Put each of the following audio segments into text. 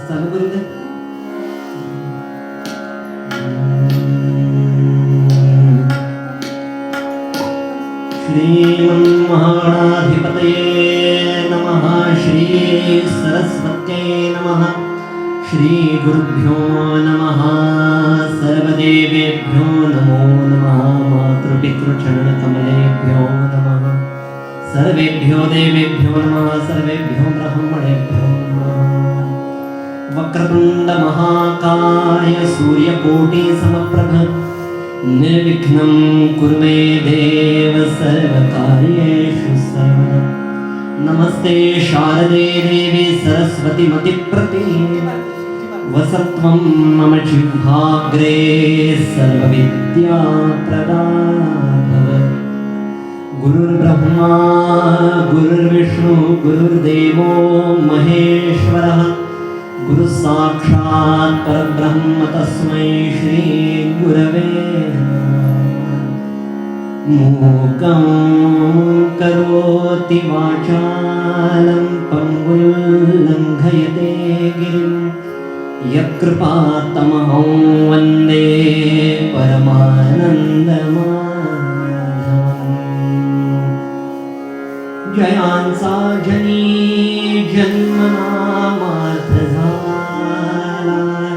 चालू करू दे. श्रीमन्महागणाधिपतये नमः. श्री सरस्वत्यै नमः. श्री गुरुभ्यो नमः. सर्वदेवेभ्यो नमो नमः. मातृपितृचरणकमलेभ्यो नमः. सर्वेभ्यो देवेभ्यो नमः. सर्वेभ्यो ब्राह्मणेभ्यो नमः. वक्रतुंड महाकाय सूर्यकोटि समप्रभ निर्विघ्नं कुरु मे देव सर्वकार्येषु सर्वदा. नमस्ते शारदे देवी सरस्वती मतिप्रतिमे वसत्वं मम जिह्वाग्रे सर्वविद्याप्रदा भव. गुरुर्ब्रह्मा गुरुर्विष्णु गुरुर्देवो महेश्वरः. गुरु साक्षात् परब्रह्म तस्मै श्री गुरवे नमः. मूकं करोति वाचालं पङ्गुं लङ्घयते गिरिं यत्कृपातमहं वन्दे परमानन्दमाधवम्. जयांसा जनी जन्मनामार्थझाला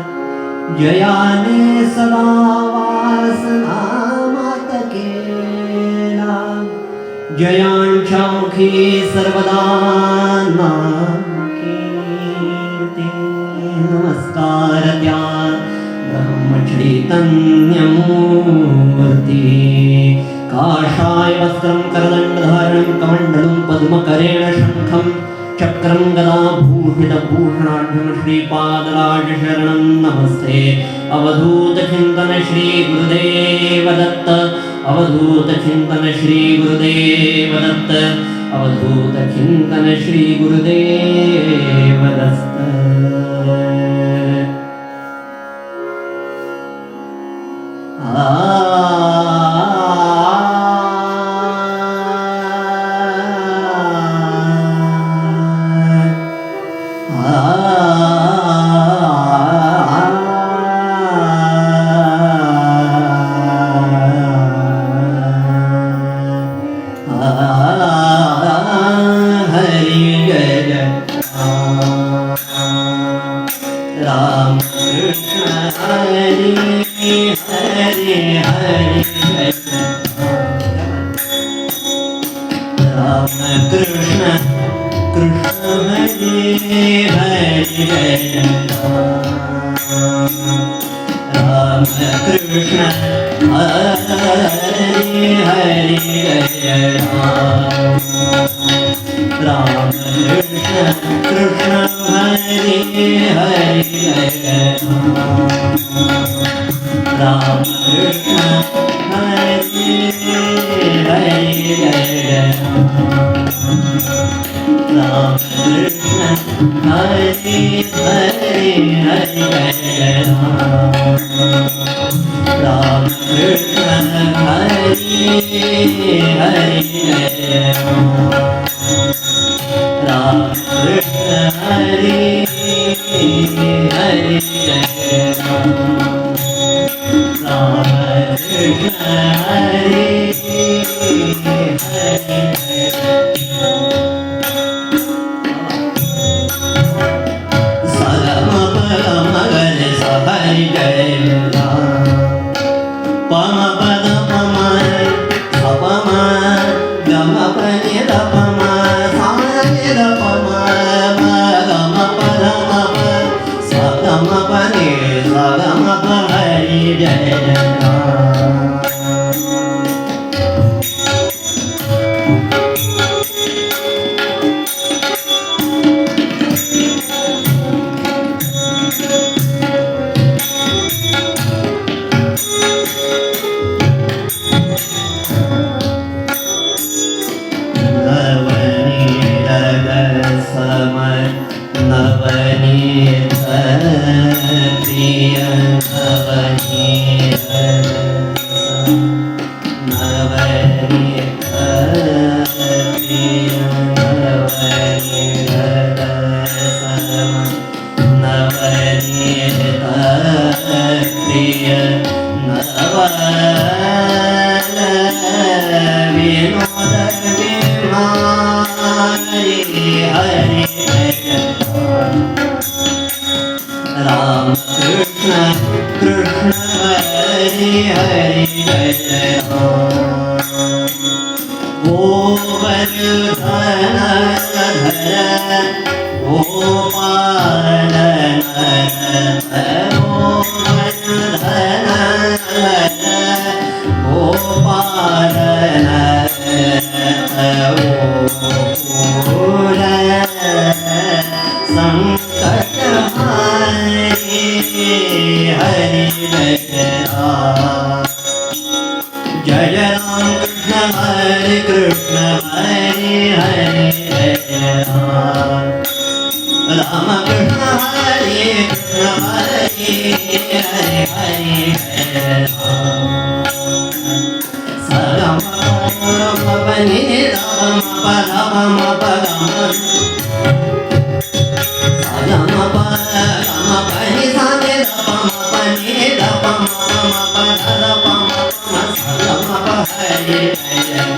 जयाने सदा वासना मात केला. जयांच्या मुखी सर्वदा नामकीर्ती. नमस्कार त्या ब्रह्मचैतन्यमूर्ती. काषाय वस्त्रं करदण्डधारणं कमण्डलं पद्मकरेण शङ्खं चक्रं गदाभूषितभूषणाढ्यं श्रीपादराजशरणं नमस्ते. अवधूतचिन्तन श्री गुरुदेव दत्त. अवधूतचिन्तन श्री गुरुदेव दत्त. अवधूतचिन्तन श्री गुरुदेव दत्त. राम कृष्ण हरि हरि हरि राम कृष्ण कृष्ण हरि हरि राम कृष्ण हरि हरि राम कृष्ण कृष्ण हरि हरि राम कृष्ण हरि हरि राम कृष्ण हरि हरि हरि राम कृष्ण हरि हरि राम कृष्ण हरि हरि राम कृष्ण हरि हरि सरम पम गरे सहरि जय पम पद पम सपम गम पनि दपम सानि दपम हरे जय राम कृष्ण कृष्ण हरे हरे जय राम गोवर्धन धर गोपाल गोवर्धन धर गोपाल संकट हरे हरे जय राम कृष्ण हरे हरे जय राम राम कृष्ण हरे हरे हरे जय राम सगम पवने राम पदम पदम सगम पदम पनि साने राम पनि राम पदम सगम हरे जय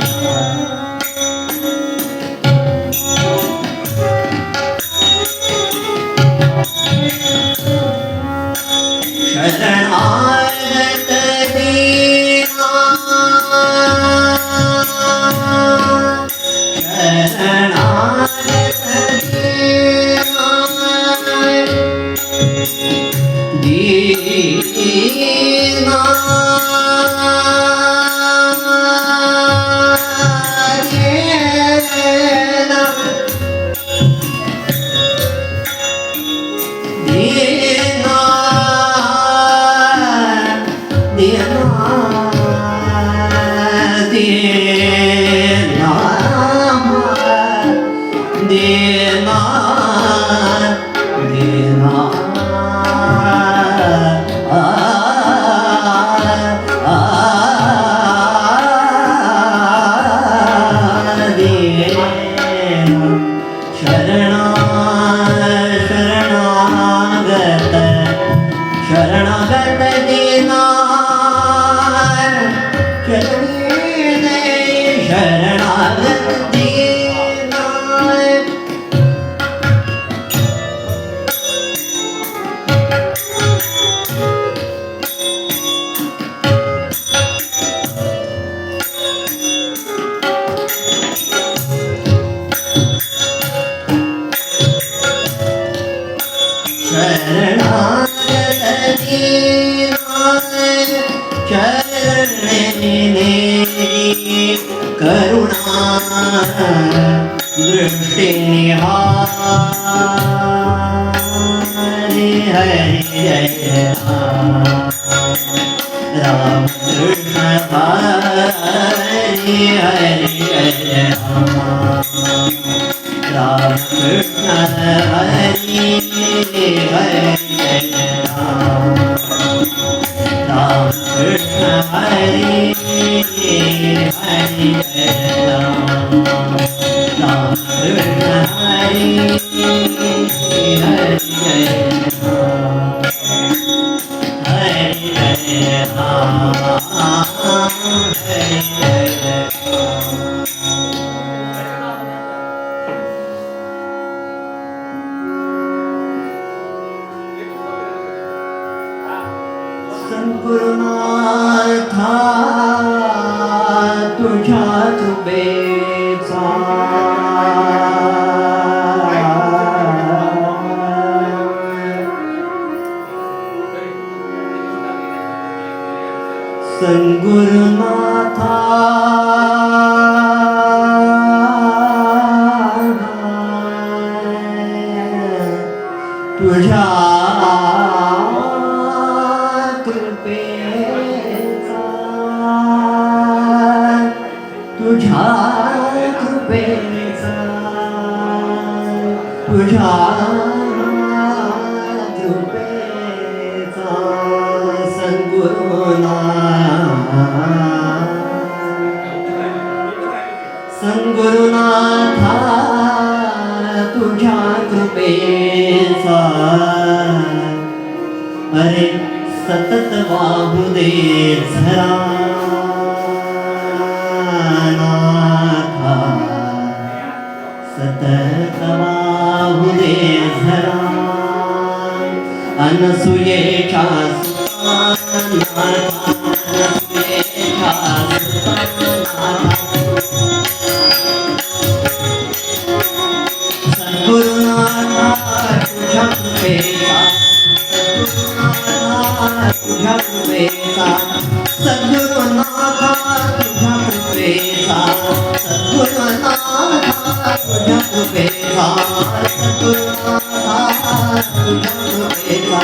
शरणागत दीना शरणागत दीना शरणागत दीना शरणागत दीना करुणा दृष्टि निहारे हरे जय राम कृष्ण हरे हरे जय राम कृष्ण हरे हरे जय राम कृष्ण हरे हरे जय राम कृष्ण हरे हरे जय हरे जय हरे जय गुरुनाथा तुझ्या कृपेचा सद्गुरुनाथा तुझ्या तुझ्या कृपेचा तुझ्या कृपेचा सद्गुरुनाथा तुझ्या कृपेचा अरे सतत वाहू दे झरा सतत वाहू दे झरा अनसुयेच्या सुता अनसुयेच्या सुता सद्गुरुनाथा तुझ्या कृपेचा तुझ्या कृपेचा सद्गुरुनाथा तुझ्या कृपेचा सद्गुरुनाथा तुझ्या कृपेचा सद्गुरुनाथा तुझ्या कृपेचा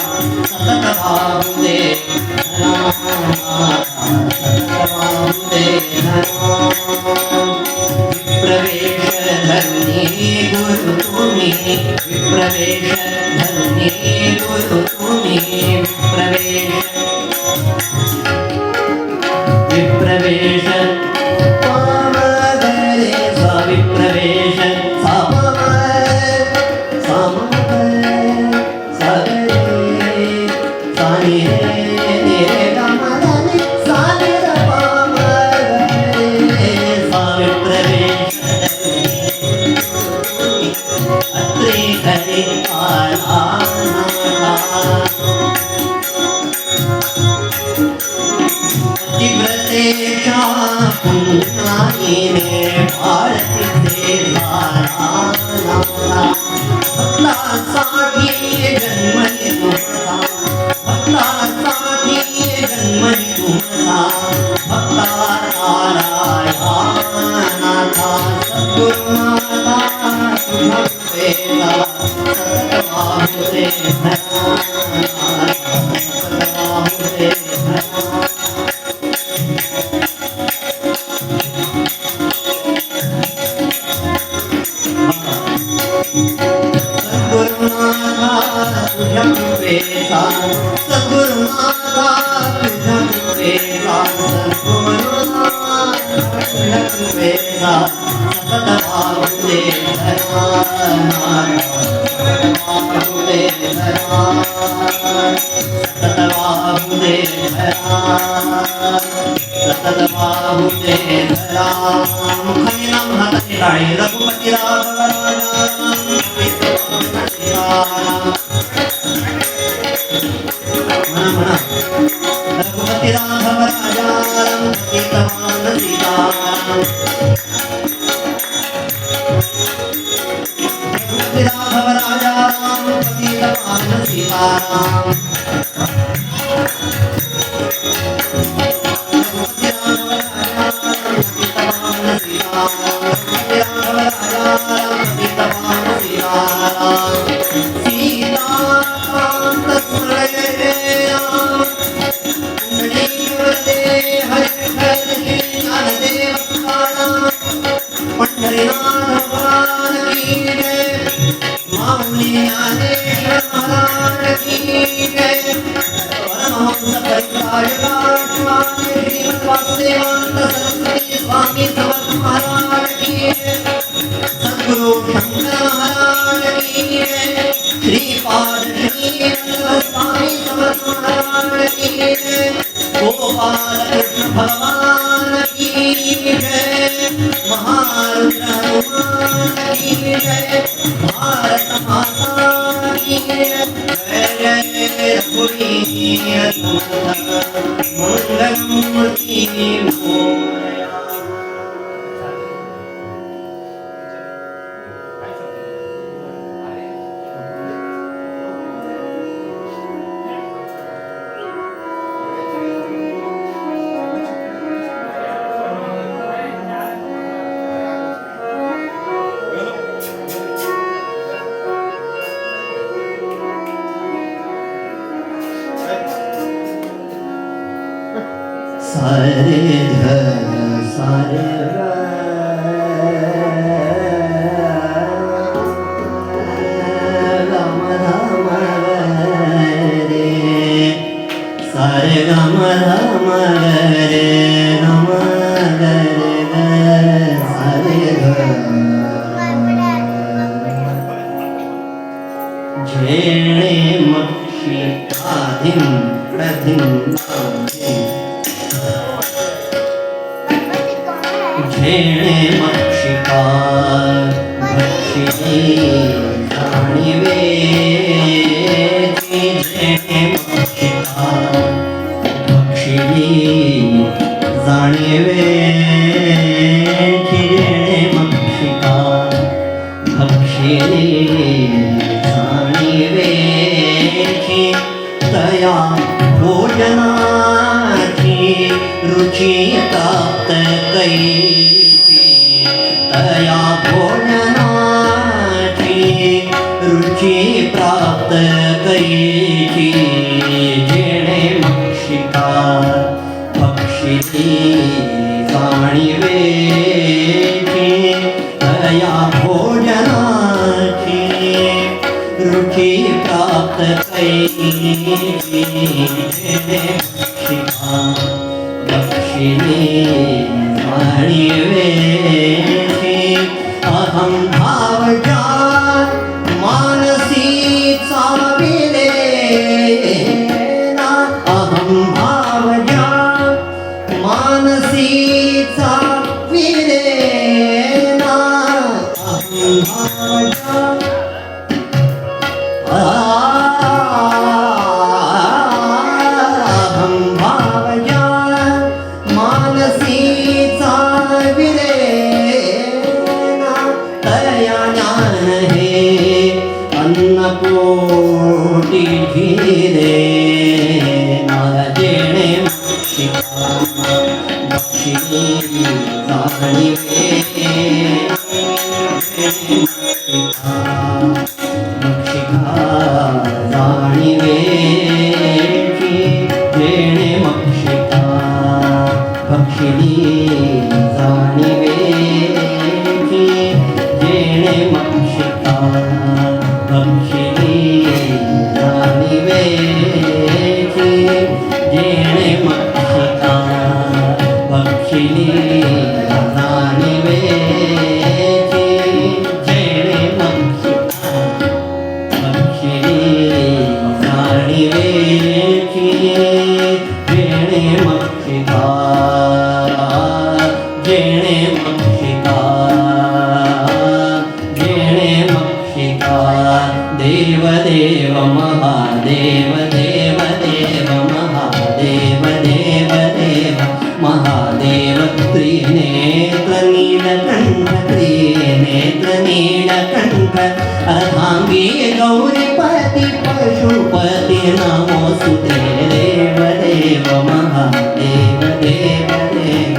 सतत वाहू दे सतत वाहू दे प्रवेश धरणी गुरु तुम्ही विप्रवेश धरणी गुरु तुम्ही विप्रवेश पामगरे सा विप्रवेश सामगरे सागरे सानी रे निरे गमने सानी रे पामगरे सा विप्रवेश अत्रे करे आला पतिव्रतेच्या पुण्याईने भारतीचे सारा भक्तासाठी जन्मली तुमचा भक्तासाठी जन्मली तुमचा भक्ता नारायणाचा सद्गुरुनाथा तुझ्या कृपेचा सतत वाहू दे धरा सतत वाहू दे धरा तुझ्या कृपेचा सद्गुरुनाथा तुझ्या कृपेचा सद्गुरुनाथा तुझ्या कृपेचा सतत वाहू दे धरा सतत वाहू दे धरा सतत वाहू दे धरा सतत वाहू दे धरा मुखाने नाम हाताने टाळे रघुपती राघव राजा म्हणा रघुपती राघव राजा सीताराम सीताराम रघुपती राघव राजा सीताराम सीताराम रघुपती राघव राजा सीताराम सीताराम रघुपती राघव राजा सीताराम सीताराम सीताकांत स्मरे राम पुंडलीकवरते हरिहरहि ज्ञानदेव तुकाराम पंढरीनाथ भगवान की जय माऊली ज्ञानेश्वर महाराज की जय परमहंस परिव्राजक स्वामी श्रीमद वासुदेवानंद सरस्वती स्वामी समर्थ महाराज की जय सद्गुरु शंकर महाराज की जय श्रीपाद श्री स्वामी समर्थ महाराज की जय गोपाल कृष्ण भगवान की जय महारुद्र हनुमान की जय भारत माता की जय जय रघुवीर मंगलमूर्ति मोरया सारे ध सारे ग गम धम रे सारे गम धम रे नम रे सारे ग झेणे मक्षी आधिम प्रधिम झेणे मक्षिका जाणिवे जेणे मक्षिका भक्षिली जाणिवे जेणे मक्षिका भक्षिली जाणिवे तया भोजनाची रुची प्राप्त कैची तया भोजनाची रुची प्राप्त कैची जेणे मक्षिका भक्षिली जाणिवे तया भोजनाची रुची प्राप्त कैची जेणे मक्षिका भक्षिली जाणिवे अहं भावजा मानसी चाविलेना अहं भावजा मानसी चाविलेना अहं भावजा अहं भावजा मानसी चाविलेना तया ज्ञान हे अन्नकोटी धीरे जेणे मक्षिका भक्षिली जाणिवे मक्षिका जाणिवे जेणे मक्षिका भक्षिली जाणिवे जेणे मक्षिका भक्षिली जाणिवे जेणे मक्षिका भक्षिली जाणिवे जेणे मक्षिका भक्षिली जाणिवे जेणे मक्षिका जेणे मक्षिका जेणे मक्षिका देव देव महादेव देव देव महादेव देव देव महादेव त्रिनेत्र नीलकंठ त्रिनेत्र नीलकंठ अर्धांगी गौरीपति पशुपति नमोस्तुते देव देव महादेव देव देव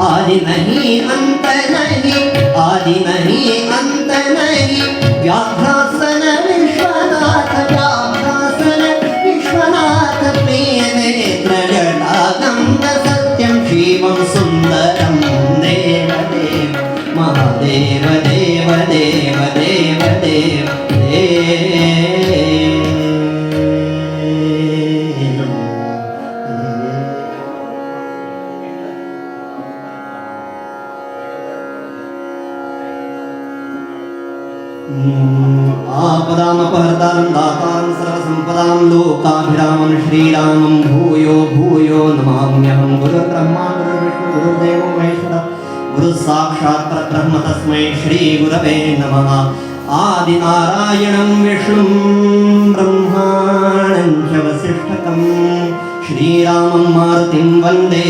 आदि नहीं अंत नहीं आदि नहीं अंत नहीं व्याघ्रासन विश्वनाथ व्याघ्रासन विश्वनाथ प्रिय नेत्र जटागंध सत्यं शिवं सुंदरं देव देव महादेव देव देव देव देव आपदामपहर्तारं दातारं सर्वसम्पदां लोकाभिरामं श्रीरामं भूयो भूयो नमाम्यहं गुरुर्ब्रह्मा गुरुर्विष्णु गुरुर्देवो महेश्वरः गुरुसाक्षात् परब्रह्म तस्मै श्रीगुरवे नमः आदिनारायणं विष्णुं ब्रह्माणं च वसिष्ठकं श्रीरामं मारुतिं वन्दे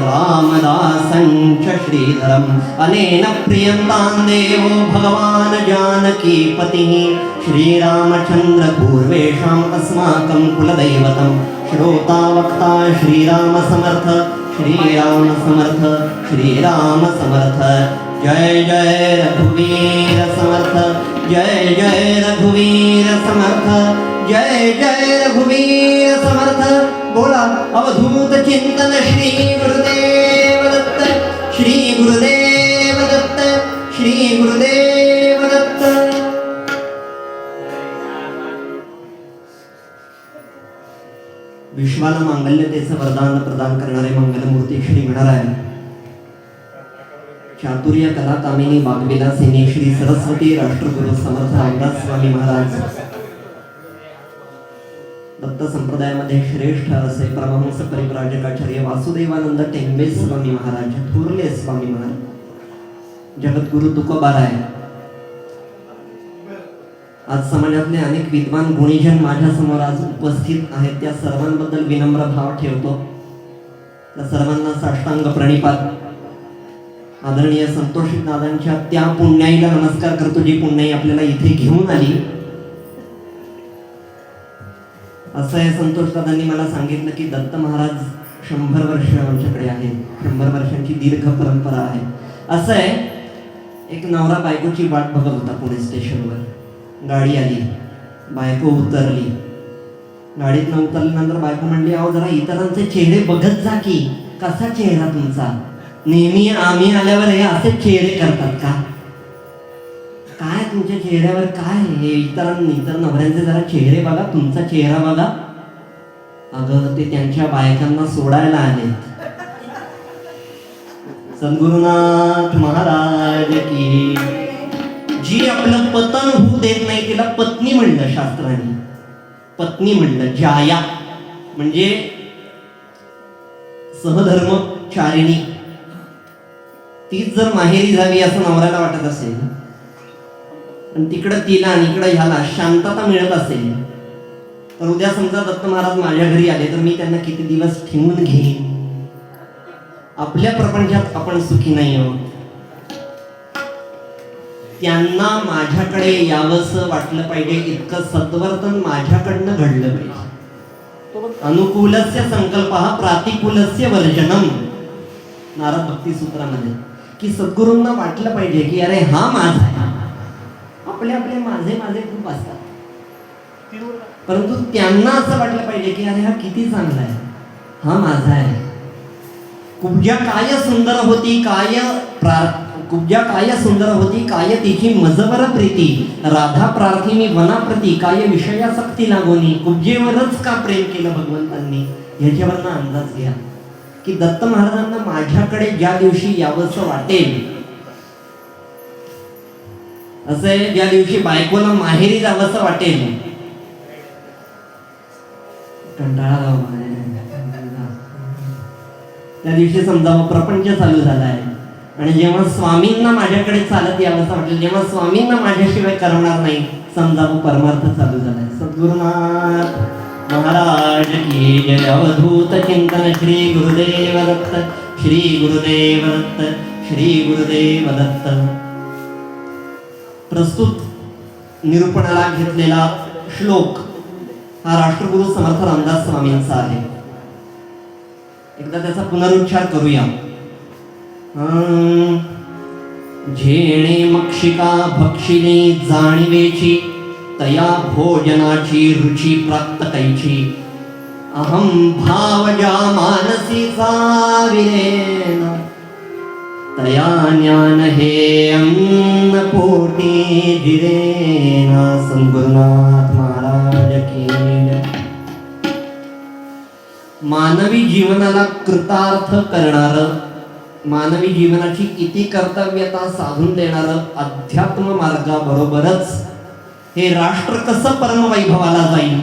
रामदासं च श्रीधरम् अनेन प्रियन्तां देवो भगवान् जानकीपतिः श्रीरामचन्द्र पूर्वेषाम् अस्माकं कुलदैवतं श्रोता वक्ता श्रीराम समर्थ श्रीराम समर्थ श्रीराम समर्थ जय जय रघुवीर समर्थ जय जय रघुवीर समर्थ जय जय रघुवीर समर्थ बोला अवधूत चिंतन श्री गुरुदेव दत्त श्री गुरुदेव दत्त श्री गुरुदेव दत्त विश्वाला मांगल्यतेचं वरदान प्रदान करणारे मंगलमूर्ती श्री गणराय चातुर्य कला कामिनी वाग्विलासिनी श्री सरस्वती राष्ट्रगुरु समर्थ रामदास स्वामी महाराज दत्त संप्रदायामध्ये श्रेष्ठ असे परमहंस परिव्राजकाचार्य वासुदेवानंद टेंबे स्वामी महाराज थोरले स्वामी महाराज जगद्गुरु तुकोबाराय आज समाजातले अनेक विद्वान गुणीजन माझ्यासमोर आज उपस्थित आहेत. त्या सर्वांबद्दल विनम्र भाव ठेवतो. त्या सर्वांना साष्टांग प्रणिपात. आदरणीय संतोष दादांच्या त्या पुण्याईला नमस्कार करतो, जी पुण्याई आपल्याला इथे घेऊन आली. असं आहे, संतोष दादांनी मला सांगितलं की दत्त महाराज 100 वर्ष आमच्याकडे आहेत. 100 वर्षांची दीर्घ परंपरा आहे. असं आहे, एक नवरा बायकोची वाट बघत होता पुणे स्टेशनवर. गाडी आली, बायको उतरली. गाडीतनं उतरल्यानंतर बायको म्हणली, अहो जरा इतरांचे चेहरे बघत जा की, कसा चेहरा तुमचा, नेहमी आम्ही आल्यावर हे असे चेहरे करतात का? काय तुमच्या चेहऱ्यावर काय हे? इतर नवऱ्यांचे जरा चेहरे बघा, तुमचा चेहरा बघा. अगं ते त्यांच्या बायकांना सोडायला आले. सद्गुरुनाथ महाराज की. जी आपलं पतन होऊ देत नाही तिला पत्नी म्हणलं शास्त्राने. पत्नी म्हणलं. जाया म्हणजे सहधर्मचारिणी. तीच जर माहेरी जावी असं नवऱ्याला वाटत असेल आणि तिकडं तिला आणि इकडं ह्याला शांतता मिळत असेल, तर उद्या समजा दत्त महाराज माझ्या घरी आले तर मी त्यांना किती दिवस ठेवून घेईन? आपल्या प्रपंचात आपण सुखी नाही आहोत. त्यांना माझ्याकडे यावंसं वाटलं पाहिजे, इतकं सद्वर्तन माझ्याकडनं घडलं पाहिजे. अनुकूलस्य संकल्पः प्रातिकूलस्य वर्जनम. नारद भक्ती सूत्रामध्ये की सद्गुरूंना वाटलं पाहिजे की अरे हा माझा आहे. आपले आपले माझे माझे खूप असतात, परंतु त्यांना असं वाटलं पाहिजे की अरे हा किती चांगला आहे, हा माझा आहे. कुब्जा काय सुंदर होती, कुब्जा काय सुंदर होती, काय तिची मजवर प्रीती, राधा प्रार्थी वनाप्रती, काय विषयासक्ती लागोनी. कुब्जेवरच का प्रेम केलं भगवंतांनी, ह्याच्यावरनं अंदाज घ्या की दत्त महाराजांना माझ्याकडे ज्या दिवशी यावंसं वाटेल, असे ज्या दिवशी बायकोला माहेरी जावंसं वाटेल, कंटाळा त्या दिवशी समजावं प्रपंच चालू झालाय. आणि जेव्हा स्वामींना माझ्याकडे चालत यावंसं वाटेल, जेव्हा स्वामींना माझ्याशिवाय करणार नाही, समजावं परमार्थ चालू झालाय. सद्गुरुनाथ महाराज की जय. अवधूत चिंतन श्री गुरुदेव दत्त, श्री गुरुदेव दत्त, श्री गुरुदेव दत्त. प्रस्तुत निरूपणाला घेतलेला श्लोक हा राष्ट्रगुरु समर्थ रामदास स्वामींचा आहे. एकदा त्याचा पुनरुच्चार करूया. झेणे मक्षिका भक्षिणी जाणीवेची, तया भोजनाची रुची प्राप्त कैची. अहम भावजा मानसी साविरेन, तया ज्ञान हे अन्न पोटी जिरेन. सद्गुरुनाथ महाराज की. मानवी जीवनाला कृतार्थ करणारं, मानवी जीवनाची इति कर्तव्यता साधून देणारं अध्यात्म मार्गाबरोबरच हे राष्ट्र कसं परमवैभवाला जाईल,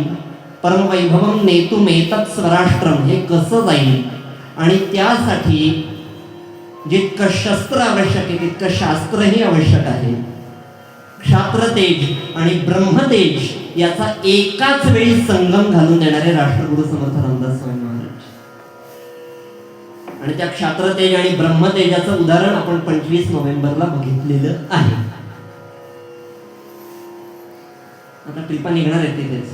परमवैभवम नेतुमेतत् स्वराष्ट्रम, हे कसं जाईल, आणि त्यासाठी जितकं शस्त्र आवश्यक आहे तितकं शास्त्रही आवश्यक आहे. क्षात्रतेज आणि ब्रह्मतेज याचा एकाच वेळी संगम घालून देणारे राष्ट्रगुरु समर्थ रामदास स्वामी महाराज. आणि त्या क्षात्रतेज आणि ब्रह्मतेजाचं उदाहरण आपण 25 नोव्हेंबरला बघितलेलं आहे. आता ट्रिपा निघणार आहे तिथेच.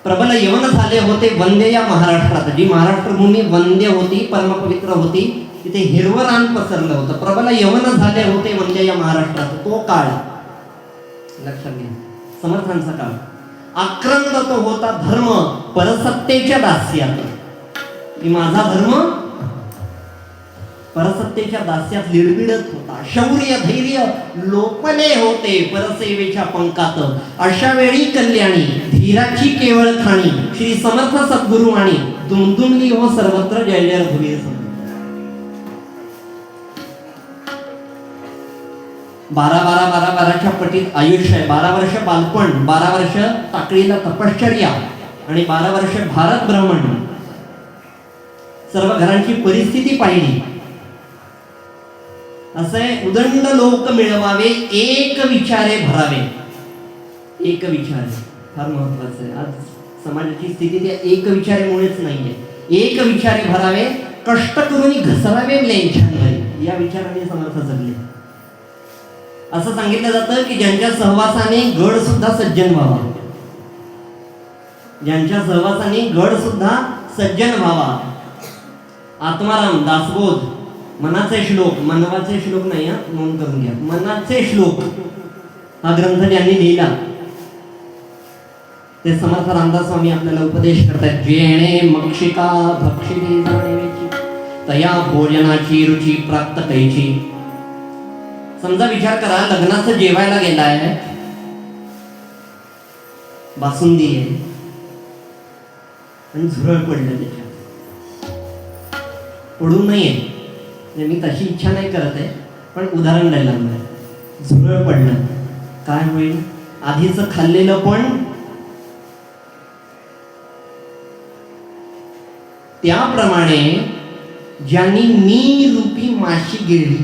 प्रबल यवन झाले होते वंदे या महाराष्ट्रात. जी महाराष्ट्र भूमी वंद्य होती, परमपवित्र होती, तिथे हिरवं रान पसरलं होतं. प्रबल यवन झाले होते वंदे या महाराष्ट्रात. तो काळ लक्षात घ्या, समर्थांचा काळ. आक्रंद तो होता धर्म परसत्तेच्या दास्यात. की माझा धर्म परसत्तेच्या दास्यात लिडबिडत होता. शौर्य धैर्य लोपले होते परसेवेच्या पंकात. अशा वेळी कल्याणी धीराची केवळ खाणी, श्री समर्थ सद्गुरु आणि दुमदुमली हो सर्वत्र जय जय रघुवीर. 12-12-12-12च्या पटीत आयुष्य आहे. 12 वर्ष बालपण, 12 वर्ष टाकळीला तपश्चर्या आणि 12 वर्ष भारत भ्रमण. सर्व घरांची परिस्थिती पाहिली असं आहे, उदंड लोक मिळवावे एक विचारे भरावे. एक विचार फार महत्वाचं आहे. आज समाजाची स्थिती त्या एक विचारेमुळेच नाहीये. एक विचारे भरावे, कष्ट करून घसरावे लेंछांवरी, या विचाराने समर्थ जगले. असं सांगितलं जातं की ज्यांच्या सहवासाने गड सुद्धा सज्जन व्हावा, ज्यांच्या सहवासाने गड सुद्धा सज्जन व्हावा. आत्माराम दासबोध मनाचे श्लोक, मनवाचे श्लोक नाही हा, नोंद करून घ्या, मनाचे श्लोक हा ग्रंथ ज्यांनी लिहिला ते समर्थ रामदास स्वामी आपल्याला उपदेश करतात. जेणे मक्षिका भक्षिली जाणेची, तया भोजनाची रुची प्राप्त कैची. समजा विचार करा, लग्नाचं जेवायला गेलाय, बासुंदी आहे आणि झुरळ पडलं त्याच्यात. पडू नये, मी तशी इच्छा नाही करत आहे, पण उदाहरण द्यायला लागलं. झुरळ पडलं, काय होईल? आधीच खाल्लेलं पण त्याप्रमाणे ज्यांनी मी रूपी माशी गिळली,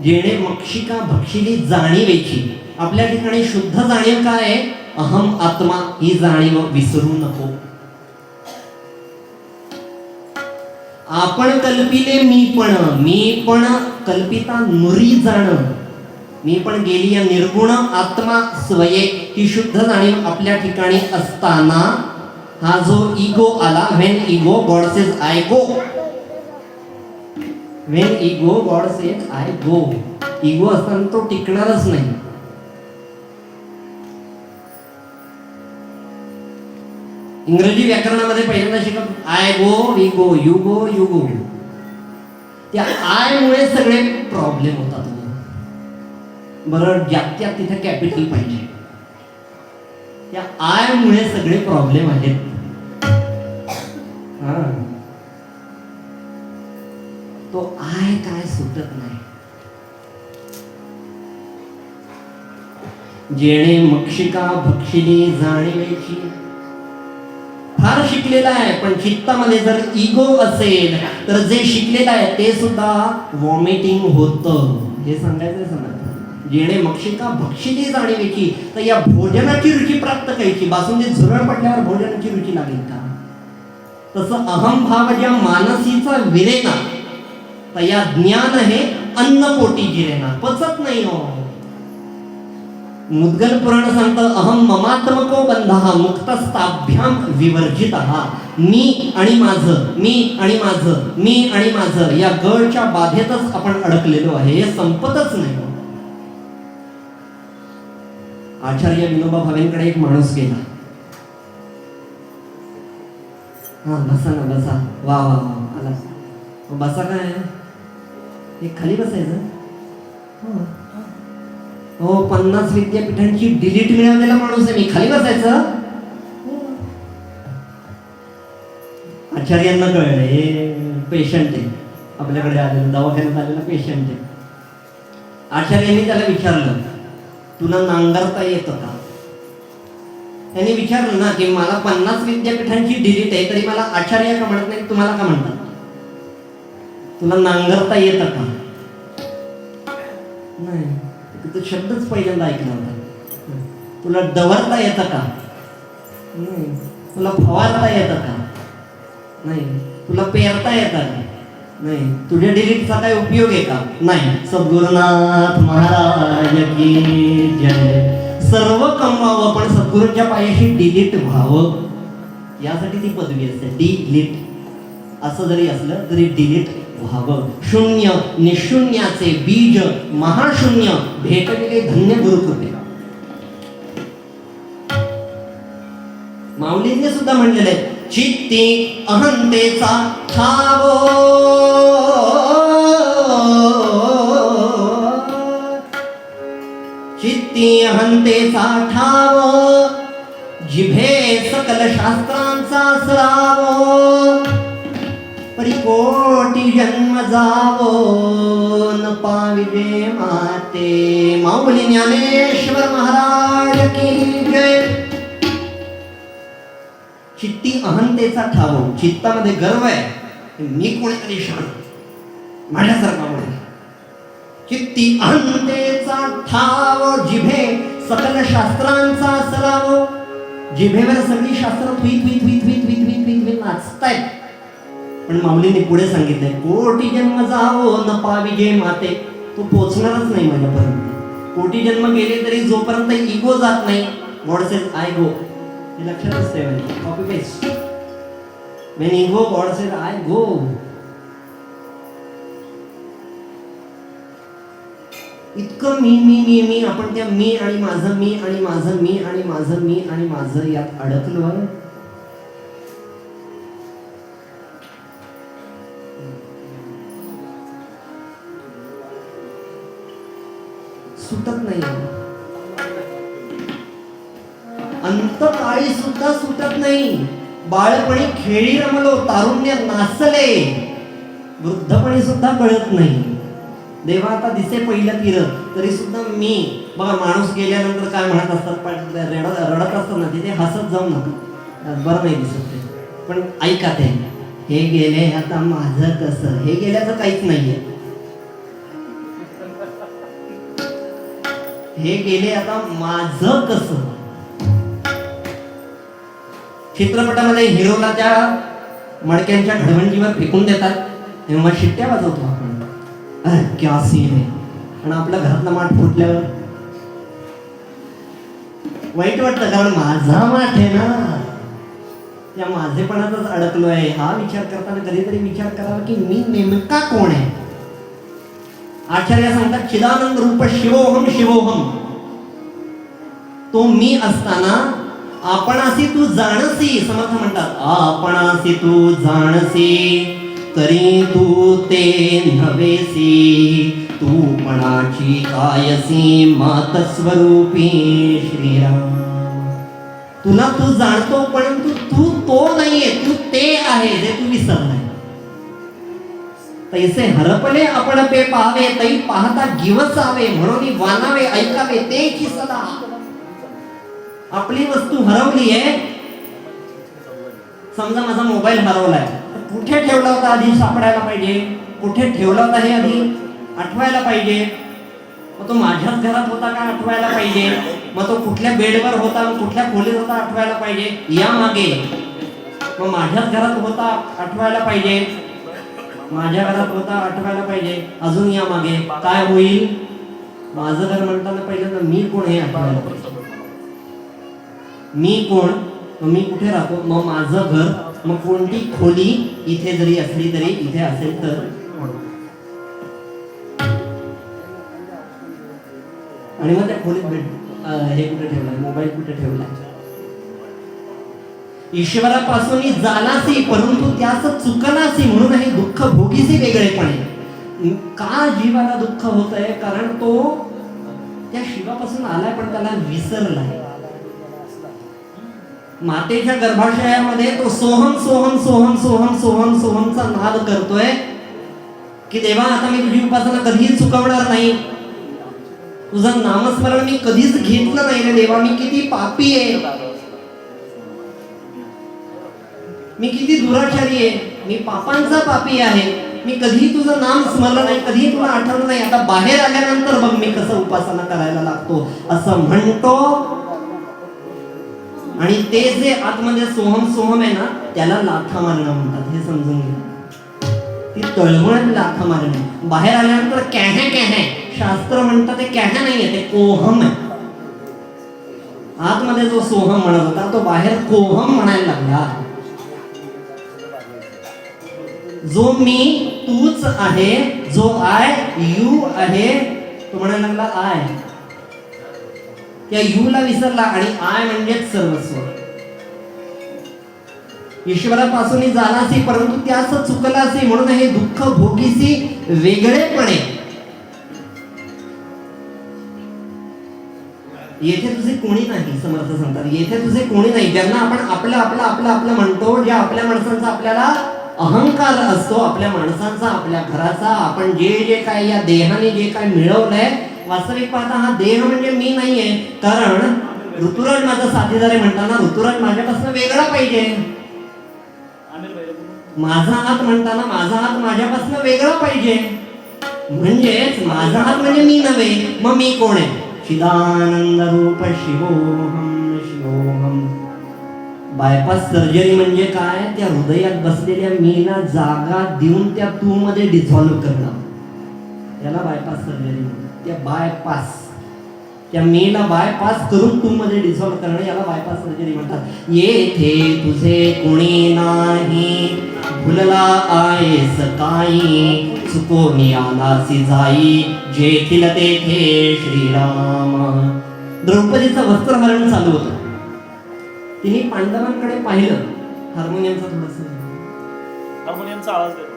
जेणे मक्षिका भक्षिली जाणीवेची. आपल्या ठिकाणी शुद्ध जाणीव काय आहे? अहम आत्मा, ही जाणीव विसरू नको. आपण कल्पिले मी पण कल्पिता नुरी जाण, मी पण गेली या निर्गुण आत्मा स्वये, ही शुद्ध जाणीव आपल्या ठिकाणी असताना हा जो इगो आला, when ego God says I go, when ego God says I go. Ego असताना तो टिकणारच नाही. इंग्रजी व्याकरणामध्ये पहिल्यांदा शिकत I go, we go, you go, you go. त्या आय मुळे सगळे प्रॉब्लेम होतात. बरं, ज्यात तिथे कॅपिटल पाहिजे. त्या आय मुळे सगळे प्रॉब्लेम आहेत. तो आय काय सुटत नाही. जेणे मक्षिका भक्षिली जाणीवेची. फार शिकलेला आहे, पण चित्तामध्ये जर इगो असेल तर जे शिकलेलं आहे ते सुद्धा वॉमिटिंग होतं. हे सांगायचं समज. जेणे मक्षिका भक्षिली जाणीवेची, तर या भोजनाची रुची प्राप्त करायची. बासुंदी झुरळ पडल्यावर भोजनाची रुची लागेल का? तसं अहम भाव ज्या मानसीचा विरेना, तया ज्ञान हे अन्न पोटी जिरेना, पचत नाही हो. मुद्गल पुराण सांगतं, अहम ममात्मको बंधः मुक्तस्ताभ्याम विवर्जितः. मी आणि माझं, मी आणि माझं, मी आणि माझं, या गळच्या बाधेतच आपण अडकलेलो आहे. हे संपतच नाही. आचार्य विनोबा भावेंकडे एक माणूस गेला. हा, बसा ना, बसा. वा वा वा, आला. बसा. काय हे खाली बसायचं? हो, 50 विद्यापीठांची डिलीट मिळवलेला माणूस आहे मी, खाली बसायचं? आचार्यांना कळलं हे पेशंट आहे, आपल्याकडे आलेलं, दवाखान्यात आलेला पेशंट आहे. आचार्यांनी त्याला विचारलं, तुला नांगरता येतं का? त्यांनी विचारलं ना की मला 50 विद्यापीठांची डिलीट आहे, तरी मला आचार्य का म्हणत नाही, तुम्हाला का म्हणतात? तुला नांगरता येतं का? नाही, तो शब्दच पहिल्यांदा ऐकला होता. तुला डवरता येतं का? नाही. तुला फवारता येतं का? नाही. तुला पेरता येतं का? नाही. तुझ्या डिलीटचा काय उपयोग आहे का? नाही. सद्गुरुनाथ महाराज की जय. सर्व कमवावं पण सद्गुरूंच्या पायाशी डिलीट व्हावं, यासाठी ती पदवी असते. डिलीट असं जरी असलं तरी डिलीट व्हावं. शून्य निशून्याचे बीज महाशून्य भेटलेले धन्य गुरुकृपे. माऊलींनी सुद्धा म्हणलेले, चित्ती अहंतेचा ठावो, चित्ती अहंतेचा ठावो, जिभे सकल शास्त्रांचा सरावो, परिकोटी जन्म जावो न पाविजे माते. माऊली ज्ञानेश्वर महाराज की जय. चित्ती अहंतेचा ठावो, चित्तामध्ये गर्व आहे, मी कोणीतरी शान, माझ्यासारखा चित्ती अंतेचा ठाव जिभे सकल शास्त्रांचा सराव. जिभेवर सगळी शास्त्र Thuy Thuy Thuy Thuy Thuy Thuy Thuy Thuy नाचतायत. पण माऊलींनी पुढे सांगितलंय, कोटी जन्म जावो न पाविजे माते. तो पोचणारच नाही माझ्यापर्यंत. कोटी जन्म गेले तरी जोपर्यंत इगो जात नाही, गॉड सेज आय गो. हे लक्षातच ठेवायचं. Copy paste. When ego, God says I go. इतकं मी मी मी मी आपण त्या मी आणि माझं मी आणि माझं मी आणि माझं मी आणि माझं यात अडकलो आहे. सुटत नाही. अंतकाळी सुद्धा सुटत नाही. बाळपणी खेळी रमलो, तारुण्यात नाचले, वृद्धपणी सुद्धा कळत नाही. देवा आता दिसे पहिलं तीर तरी सुद्धा मी. बघा माणूस गेल्यानंतर काय म्हणत असतात, रडत असतात ना, तिथे हसत जाऊ नका, बरं नाही दिसत ते. पण ऐका ते, हे गेले आता माझं कसं. हे गेल्याचं काहीच नाहीये. हे गेले आता माझं कसं. चित्रपटामध्ये हिरोला त्या मडक्यांच्या घडवंजीवर फेकून देतात, तेव्हा शिट्ट्या वाजवतो आपण, अरे क्या सीन आहे. आणि आपल्या घरातला माठ फुटल्यावर वाईट वाटतं, कारण माझा माठ आहे ना. त्या माझेपणातच अडकलो आहे. हा विचार करताना कधीतरी विचार करावा की मी नेमका कोण आहे. आचार्य सांगतात, चिदानंद रूप शिवोहम शिवोहम. तो मी असताना आपणासी तू जाणसी. समर्थ म्हणतात, आपणासी तू जाणसी तरी तू ते नव्हेसी. तू पणाची कायसी मातस्वरूपी श्रीराम. तुला तू जाणतो, परंतु तू तो नाहीये, तू ते आहे जे तू विसरलाय. तैसे हरपले आपण पे पाहावे, तै पाहता गिवसावे, म्हणून वानावे ऐकावे तेची सदा. आपली वस्तू हरवली आहे. समजा माझा मोबाईल हरवलाय, कुठे ठेवला होता आधी सापडायला पाहिजे. कुठे ठेवला होता हे आधी आठवायला पाहिजे. मग तो माझ्याच घरात होता का आठवायला पाहिजे. मग तो कुठल्या बेडवर होता, कुठल्या खोलीत होता आठवायला पाहिजे. या मागे मग माझ्याच घरात होता आठवायला पाहिजे. माझ्या घरात होता आठवायला पाहिजे. अजून या मागे काय होईल. माझं घर म्हणताना पहिल्यांदा मी कोण हे आठवायला पाहिजे. मी कोण, मग मी कुठे राहतो, मग माझं घर, मग कोणती खोली इथे जरी असली तरी इथे असेल तर. आणि मग त्या खोलीत हे कुठे ठेवलाय, मोबाईल कुठे ठेवलाय. ईश्वरापासून जालासी परंतु त्याच चुकलासी, म्हणून हे दुःख भोगीसी वेगळेपणे. का जीवाला दुःख होत आहे, कारण तो त्या शिवापासून आलाय पण त्याला विसरलाय. मातेच्या गर्भाशयामध्ये तो सोहम सोहम सोहम सोहम सोहम सोहमचा नाद करतोय की देवा आता मी तुझी उपासना कधीच चुकवणार नाही. तुझं नामस्मरण मी कधीच घेतलं नाही रे देवा. मी किती पापी आहे, मी किती दुराचारी आहे, मी पापांचा पापी आहे. मी कधी तुझं नाम स्मरलं नाही, कधी तुला आठवलं नाही. आता बाहेर आल्यानंतर बघ मी कसं उपासना करायला लागतो असं म्हणतो. आणि ते जे आतमध्ये सोहम सोहम आहे ना, त्याला लाथा मारणं म्हणतात. हे समजून घ्या. ती तळमळ लाथा मारणे. बाहेर आल्यानंतर कॅहे कॅहे, शास्त्र म्हणतात ते कॅहे नाहीये, ते कोहम आहे. आतमध्ये जो सोहम म्हणत होता तो बाहेर कोहम म्हणायला लागला. जो मी तूच आहे, जो आय यू आहे, तो म्हणायला लागला आय. त्या यू ला विसरला आणि आय म्हणजेच सर्वस्व. ईश्वरापासून जाणासी परंतु त्याच चुकलासी, म्हणून हे दुःख भोगीसी वेगळेपणे. येथे तुझे कोणी नाही. समर्थ सांगतात येथे तुझे कोणी नाही. ज्यांना आपण आपलं आपलं आपलं आपलं म्हणतो, ज्या आपल्या माणसांचा आपल्याला अहंकार असतो, आपल्या माणसांचा, आपल्या घराचा, आपण जे जे काय या देहाने जे काय मिळवलंय, वास्तविक पाहता हा देह म्हणजे मी नाहीये. कारण ऋतुराज माझा साथीदार आहे म्हणताना ऋतुराज माझ्यापासून वेगळा पाहिजे. माझा हात म्हणताना माझा हात माझ्यापासून वेगळा पाहिजे. म्हणजेच माझा हात म्हणजे मी नव्हे, मग मी कोण आहे? चिदानंद रूप शिवोहम शिवोहम. बायपास सर्जरी म्हणजे काय? त्या हृदयात बसलेल्या मीला जागा देऊन त्या तू मध्ये डिझॉल्व्ह करणं, याला बायपास सर्जरी म्हणतात. त्या बायपास, त्या मीला बायपास करून तू मध्ये डिझॉल्व्ह करणं, याला बायपास सर्जरी म्हणतात. येथे तुझे कोणी नाही, भुलला आहेस काही, चुकोनी आलासी जाई, जेथील तेथे श्रीराम. द्रौपदीचं वस्त्रहरण चालू होतं. तिने पांडवांकडे पाहिलं. हार्मोनियमचा थोडस हार्मोनियमचा आवाज देतो.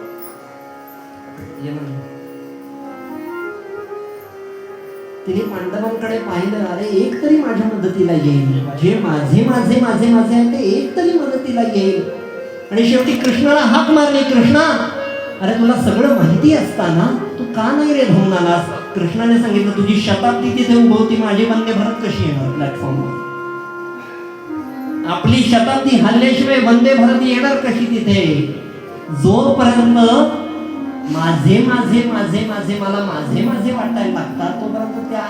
तिने पांडवांकडे पाहिलं. अरे एक तरी माझ्या मदतीला येईल, जे माझे माझे माझे माझे आहे ते एक तरी मदतीला येईल. आणि शेवटी कृष्णाला हाक मारली. कृष्णा, अरे तुला सगळं माहिती असताना तू का नाही रे धावून आलास? कृष्णाने सांगितलं तुझी शताब्दी तिथे उभवती, माझी वंदे भारत कशी येणार प्लॅटफॉर्मवर? आपली शताब्दी हल्ल्याशिवाय वंदे भारत येणार कशी तिथे? जोपर्यंत माझे माझे माझे माझे मला माझे माझे वाटायला लागतात, तोपर्यंत त्या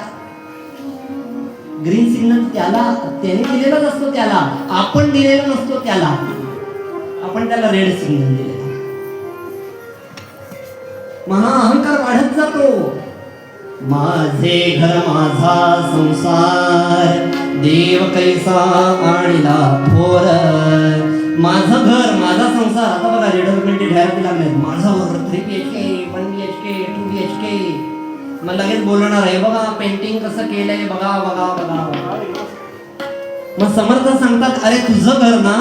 ग्रीन सिग्नल त्याला त्याने दिलेला नसतो, त्याला आपण दिलेला नसतो, त्याला आपण त्याला रेड सिग्नल दिलेला. महा अहंकार वाढत जातो. माझे घर माझा संसार, देव कैसा आणला थोर. माझं घर माझा संसार. आता बघा रेडरमेंटची जाहिराती लागल्यात. माझं घर 3BHK 1BHK 2BHK. मग लगेच बोलणार आहे, बघा पेंटिंग कसं केलंय, बघा बघा बघा बघा. मग समर्थ सांगतात, अरे तुझं घर ना.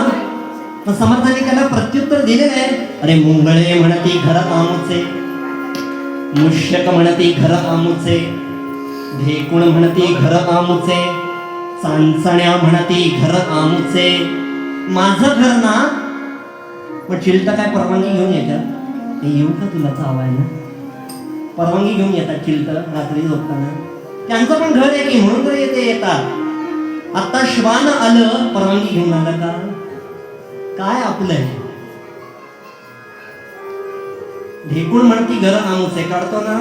मग समर्थाने त्याला प्रत्युत्तर दिलेलं आहे. अरे मुंगळे म्हणती घर आमुचे, मुष्यक म्हणती घर आमुचे, ढेकुण म्हणती घर आमुचे, चांचण्या म्हणती घर आमुचे. माझं घर ना. मग चिलता काय परवानगी घेऊन येतात? येऊ का तुला चावायला? परवानगी घेऊन येतात चिलत रात्री झोपताना. त्यांचं पण घर आहे की, म्हणून तर येते येतात. आता श्वान आलं, परवानगी घेऊन आलं का? काय आपलं आहे? ढेकूण म्हणती घर आमुचे, काढतो ना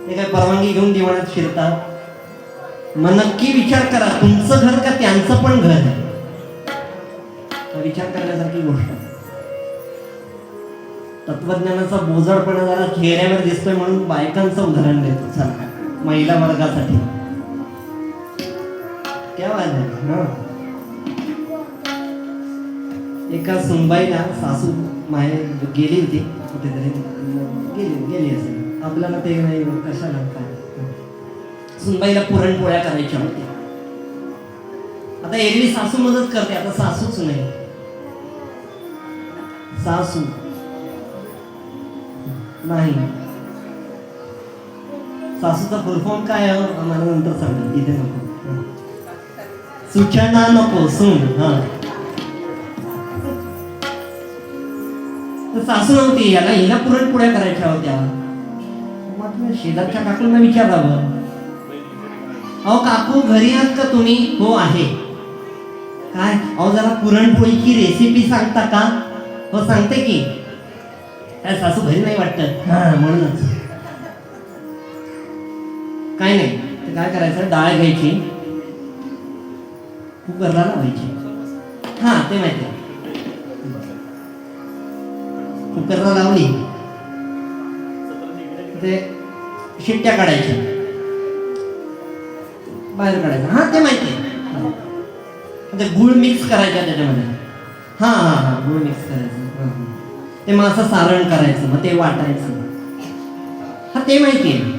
ते काय परवानगी घेऊन दिवाणात शिरतात? मग नक्की विचार करा, तुमचं घर का त्यांचं पण घर आहे? विचार करण्यासारखी गोष्ट. तत्वज्ञानाचा बोजडपणा जरा चेहऱ्यावर दिसतोय म्हणून बायकांचं उदाहरण देतो. चला, महिला वर्गासाठी क्या बात आहे. एका सुनबाईला सासू माहेर गेली होती कुठेतरी, गेली असेल, आपल्याला ते नाही कशाला काय. सुनबाईला पुरणपोळ्या करायच्या होत्या. आता एरवी सासू मदत करते, आता सासूच नाही. सासू नाही. सासूचा फुलफॉर्म काय आहे आम्हाला नंतर सांगा, इथे नको. सूचना नको, सून. हा, सासू नव्हती, याला हिला पुरणपोळ्या करायच्या होत्या. म्हटलं शेजारच्या काकूंना विचारावं, अहो काकू घरी आहात का तुम्ही? हो आहे. काय? अहो जरा पुरणपोळीची रेसिपी सांगता का? हो सांगते की. काय सासू घरी नाही वाटत? हा, म्हणूनच. काय नाही, ते काय करायचं, डाळ घ्यायची, कुकरला लावायची. हा ते माहिती आहे. कुकरला लावली, ते शिट्ट्या काढायच्या, बाहेर काढायचं. हा ते माहिती आहे. ते गुळ मिक्स करायचा त्याच्यामध्ये. हा हा हा, गुळ मिक्स करायचं. ते मग असं सारण करायचं, मग ते वाटायचं. हा ते माहिती आहे.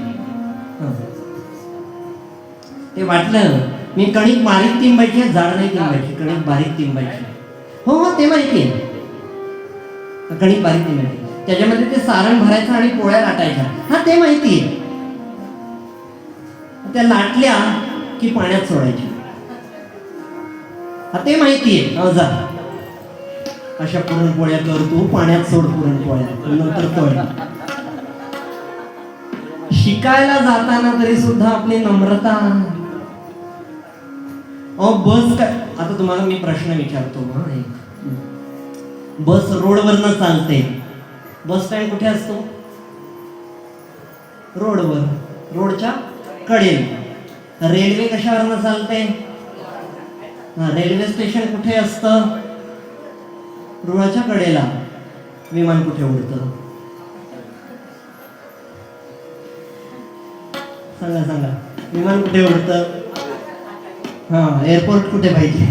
ते वाटलं. मी कणिक बारीक तिंबायची, जाड नाही तिंबायची, कणिक बारीक तिंबायची. हो हो ते माहिती आहे. कणिक बारीक तिंबायची, त्याच्यामध्ये ते सारण भरायचं आणि पोळ्या लाटायच्या. हा ते माहिती आहे. त्या लाटल्या की पाण्यात सोडायच्या. हा ते माहिती आहे. जा अशा पुरणपोळ्या करतो, पाण्यात सोड पुरणपोळ्या, नंतर तळ. शिकायला जाताना तरी सुद्धा आपली नम्रता. बस काय, आता तुम्हाला मी प्रश्न विचारतो. बस रोडवरनं चालते, बस स्टँड कुठे असतो? रोडवर, रोडच्या कडेला. रेल्वे कशावरनं चालते? रेल्वे स्टेशन कुठे असतं? रुळाच्या कडेला. विमान कुठे उडतं? सांगा सांगा, विमान कुठे उडतं? हा, एअरपोर्ट कुठे पाहिजे?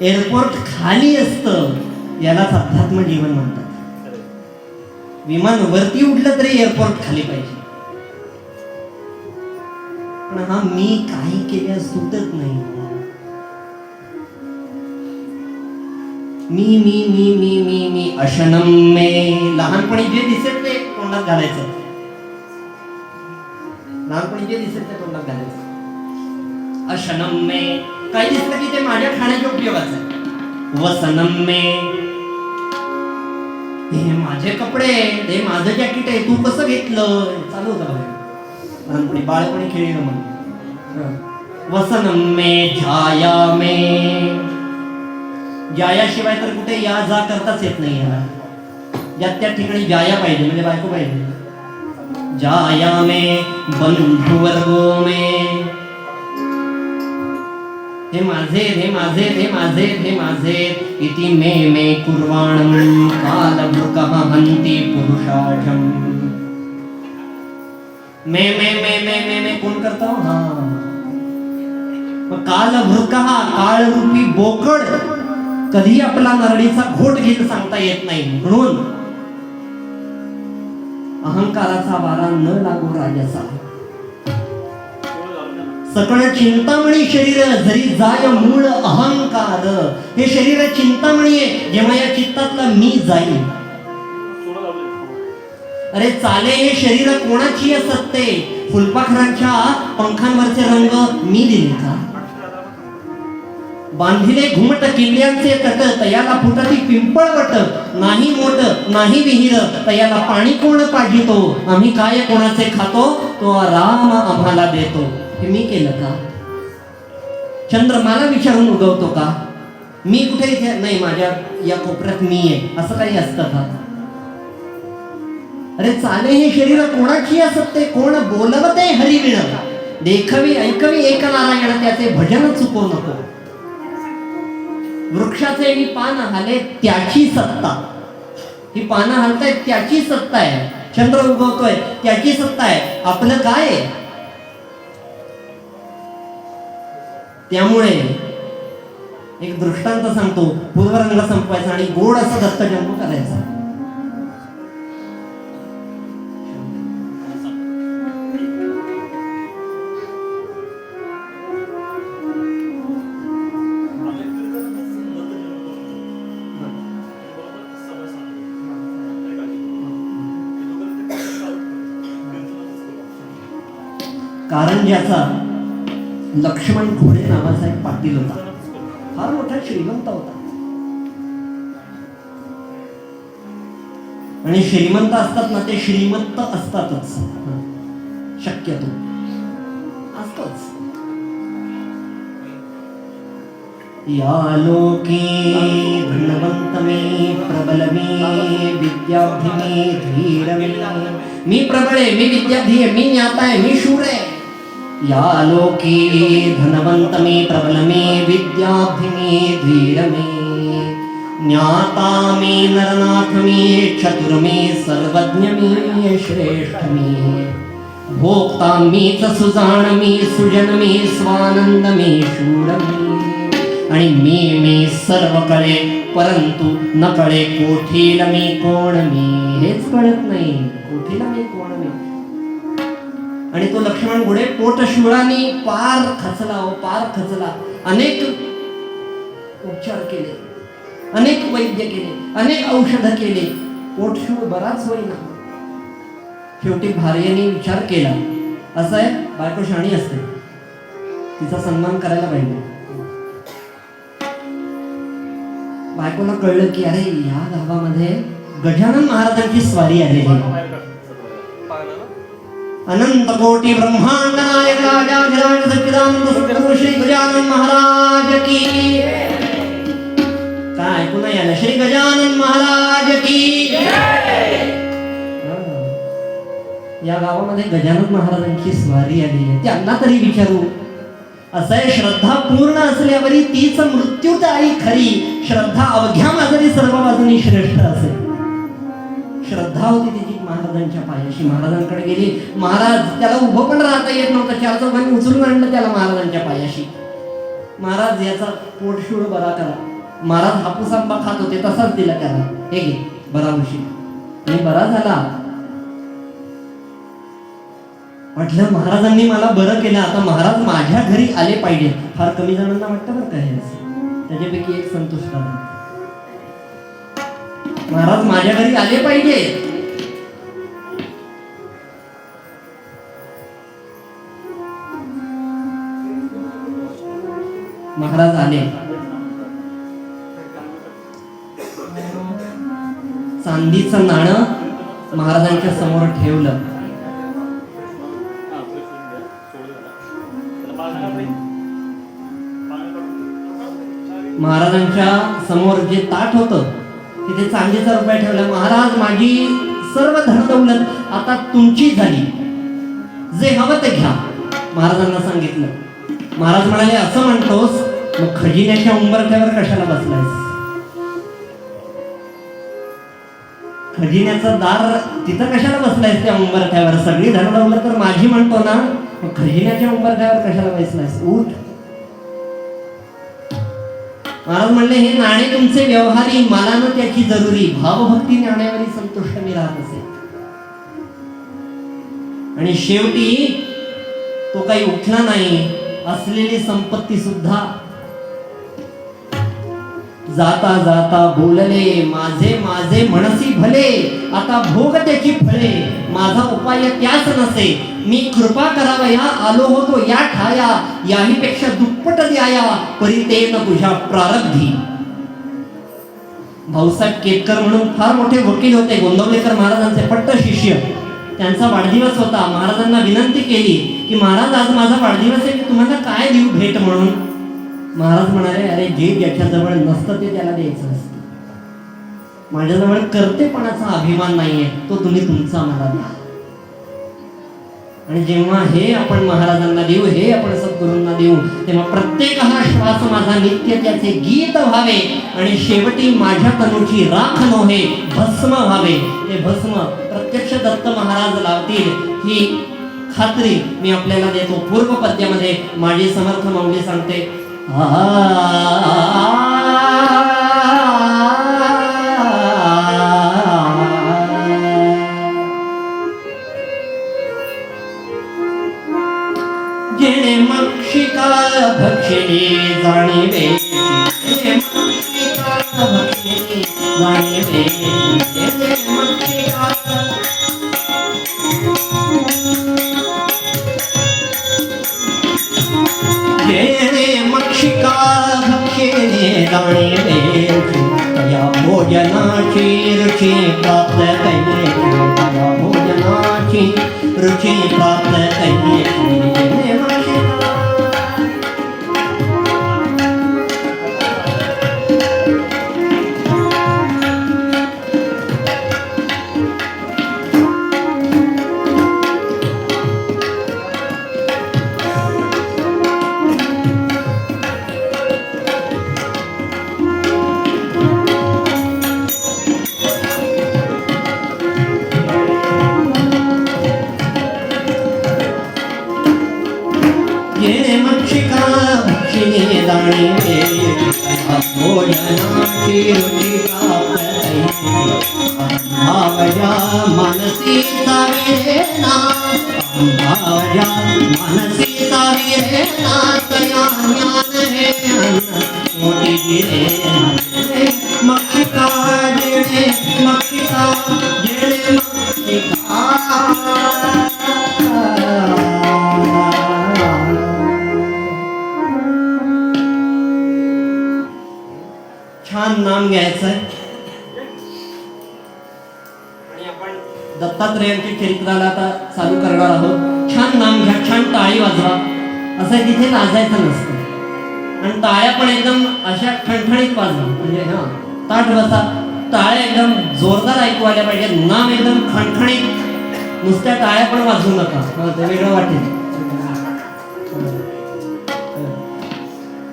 एअरपोर्ट खाली असतं, यालाच अध्यात्म जीवन म्हणतात. विमान वरती उडलं तरी एअरपोर्ट खाली पाहिजे. पण हा मी काही केल्यास सुटत नाही. मी मी मी मी मी मी अशनम मे. लहानपणी जे दिसेल ते तोंडात घालायचं. लहानपणी जे दिसेल ते तोंडात घालायचं. अशनम मे. काही दिसलं की ते माझ्या खाण्याच्या उपयोगाचं आहे. वसनम मे. हे माझे कपडे, हे माझं जॅकेट आहे, तू कसं घेतलं? चालू होतं बघा लहानपणी, बाळपणी खेळलं म्हणून. वसनम मे छाया मे. जायाशिवाय तर कुठे या जा करताच येत नाही याला. ज्या त्या ठिकाणी जाया पाहिजे, म्हणजे बायको पाहिजे. जाया मे बंधु वर्गो मे. हे माझे, हे माझे, हे माझे, हे माझे. इति मे मे कुर्वाणं कालभृकः हन्ति पुरुषाढ्यम्. मे मे मे मे मे मे कोण करतो? हा, कालभृकः, काळरूपी बोकड कधी आपला नरडीचा घोट घेत सांगता येत नाही. म्हणून अहंकाराचा वारा न लागो राजसा. सकळ चिंतामणी शरीर जरी जाय मूळ अहंकार. हे शरीर चिंतामणी आहे, जेव्हा या चित्तातला मी जाईल. अरे चाले हे शरीर कोणाची असते? फुलपाखरांच्या पंखांवरचे रंग मी दिले का? बांधिले घुमट किल्ल्यांचे तट, तयाला फुटती पिंपळवट. नाही मोठ नाही विहीर, तयाला पाणी कोण पाजितो. आम्ही काय कोणाचे खातो, तो राम आम्हाला देतो. हे मी केलं का? चंद्र मला विचारून उगवतो का? मी कुठे इथे नाही, माझ्या या कोपऱ्यात मी आहे, असं काही असतं का? अरे चाले हे शरीर कोणाची असते? कोण बोलवते हरिविण. देखवी ऐकवी एक नारायण, त्याचे भजन चुको नको. वृक्षाचे ही पान हाले त्याची सत्ता. ही पानं हालतायत त्याची सत्ता आहे. चंद्र उगवतोय त्याची सत्ता आहे. आपलं काय आहे? त्यामुळे एक दृष्टांत सांगतो. पूर्वरंग संपवायचा आणि गोड असा दत्तजन्म करायचा. कारंज्याचा लक्ष्मण घोडे नावाचा एक पाटील होता. फार मोठा श्रीमंत होता. आणि श्रीमंत असतात ना, ते श्रीमंत असतातच शक्यतो असतोच. या लोके धनवंत मी प्रबल मी विद्यार्थी मी धीर मी प्रबळ आहे, मी विद्यार्थी आहे, मी ज्ञाता आहे, मी शूर आहे. या लोके धनवंत मी प्रबल मी विद्यार्थी मी धीर मी ज्ञाता मी नरनाथ मी चतुर मी सर्वज्ञ मी श्रेष्ठ मी भोक्ता मीच सुजाण मी सुजन मी स्वानंद मी शूर मी. आणि मी सर्व कळे परंतु न कळे कोठील मी कोण मी. हेच कळत नाही कोठील मी कोण मी. आणि तो लक्ष्मण घोडे पोटशूळाने पार खचला. पार खचला. अनेक उपचार केले, अनेक वैद्य केले, अनेक औषध केले. पोटशूळ बराच होईना. शेवटी भार्येने विचार केला, असं आहे बायको शाणी असते, तिचा सन्मान करायला पाहिजे. बायकोला कळलं की अरे या गावामध्ये गजानन महाराजांची स्वारी आलेली आहे. अनंत कोटी ब्रह्मांड नायक राजाधिराज सच्चिदानंद सद्गुरु श्री गजानन महाराज की. काय ऐकू नाही आलं? श्री गजानन महाराज की. या गावामध्ये गजानन महाराजांची स्वारी आली आहे, त्यांना तरी विचारू. असं आहे, श्रद्धा पूर्ण असल्यावरी तीच मृत्यूत आई खरी. श्रद्धा अवघ्या माजरी सर्व बाजूनी श्रेष्ठ असे. श्रद्धा होती तिची महाराजांच्या पायाशी. महाराजांकडे गेली. महाराज, त्याला उभं पण राहता येत नव्हतं, 4 चौघांनी उचलून आणलं त्याला महाराजांच्या पायाशी. महाराज, याचा पोटशूळ बरा करा. महाराज हापूस आंबा खात होते, तसाच दिला त्याला. हे घे, बरा होशील. आणि बरा झाला. म्हटलं, महाराजांनी मला बरं केलं, आता महाराज माझ्या घरी आले पाहिजे. फार कमी जणांना वाटतं बरं काय, त्याच्यापैकी एक संतुष्ट झाला. महाराज माझ्या घरी आले पाहिजे. महाराज आले. चांदीचं नाणं महाराजांच्या समोर ठेवलं. महाराजांच्या समोर जे ताट होतं तिथे चांदीचा रुपया ठेवला. महाराज, माझी सर्व धनदौलत आता तुमची झाली, जे हवं ते घ्या. महाराजांना सांगितलं. महाराज म्हणाले, असं म्हणतोस, मग खजिन्याच्या उंबरठ्यावर कशाला बसलायस? खजिन्याचं दार तिथं कशाला बसलायस त्या उंबरठ्यावर? सगळी धनदौलत तर माझी म्हणतो ना, मग खजिन्याच्या उंबरठ्यावर कशाला बसलायस? उठ. महाराज म्हणले, हे नाणे तुमचे व्यवहारी, मला न त्याची जरुरी. भावभक्ती नाण्यावरी संतुष्ट मी राहत असे. आणि शेवटी तो काही उठला नाही. असलेली संपत्ती सुद्धा जाता जाता बोलले, माझे माझे म्हणसी भले, आता भोग त्याची फळे. माझा उपाय त्यास नसे, मी कृपा करावया, आलो होतो या ठाया. याही पेक्षा दुप्पट द्याया, परितेन तुझ्या प्रारब्धी. भाऊसाहेब केतकर म्हणून फार मोठे वकील होते, गोंदवलेकर महाराजांचे पट्ट शिष्य. त्यांचा वाढदिवस होता. महाराजांना विनंती केली की महाराज, आज माझा वाढदिवस आहे, तुम्हाला काय देऊ भेट म्हणून? महाराज म्हणाले, अरे, जे ज्याच्याजवळ नसतं ते त्याला द्यायचं असतं. माझ्याजवळ कर्तेपणाचा अभिमान नाहीये, तो तुम्ही तुमचा मला द्या. आणि जेव्हा हे आपण महाराजांना देऊ, हे आपण सद्गुरूंना देऊ, तेव्हा प्रत्येक हा श्वास माझा नित्य त्याचे गीत व्हावे. आणि शेवटी माझ्या तनूची राख नव्हे, भस्म व्हावे. ते भस्म प्रत्यक्ष दत्त महाराज लावतील, ही खात्री मी आपल्याला देतो. पूर्व पद्यामध्ये माझी समर्थ माऊली सांगते, जेणे मक्षिका भक्षिणी जाणीवे, जेणे मक्षिका भक्षिणी जाणीवे, जेणे मक्षिका मक्षिका भक्षिणी जाणीवे, या भोजनाची रुची प्राप्त कैची, या भोजनाची रुची प्राप्त कैची. भोजनाची रुची प्राप्त भावजा मनसी साविरेना, भावजा मनसी साविरेना, तया ज्ञान हे मोठी गिरे. मक्षिका जेणे मक्षिका, जेणे मक्षिका. छान नाम घ्यायचं आणि आपण दत्तात्रयांच्या चरित्राला आता चालू करणार आहोत. छान नाम घ्या, छान टाळी वाजवा. असं तिथे लाजायचं नसतं. आणि टाळ्या पण एकदम अशा ठणठणीत वाजवा, म्हणजे हा ताट बसा. टाळ्या एकदम जोरदार ऐकू आल्या पाहिजे. नाम एकदम खणखणीत नुसत्या टाळ्या पण वाजवू नका, ते वेगळं वाटेल.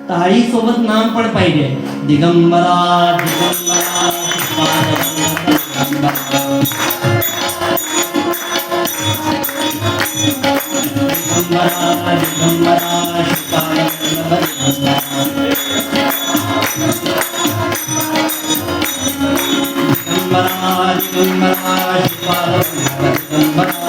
टाळी सोबत नाम पण पाहिजे. दिगंबरा दिगंबरा दिगंबरा दिगंबरा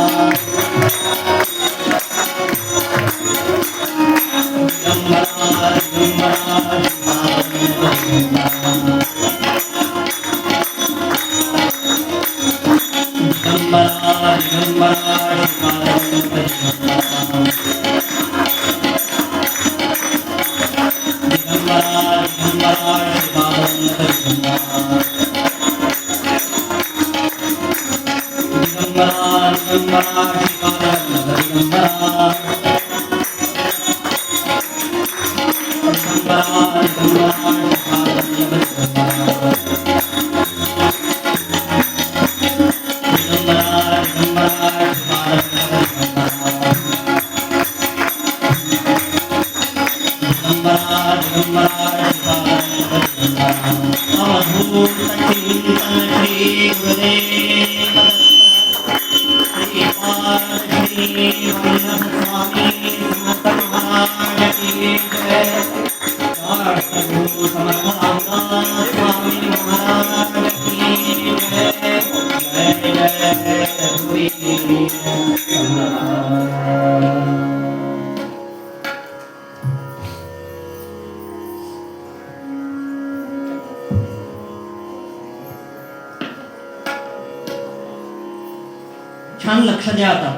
छान लक्ष द्या. आता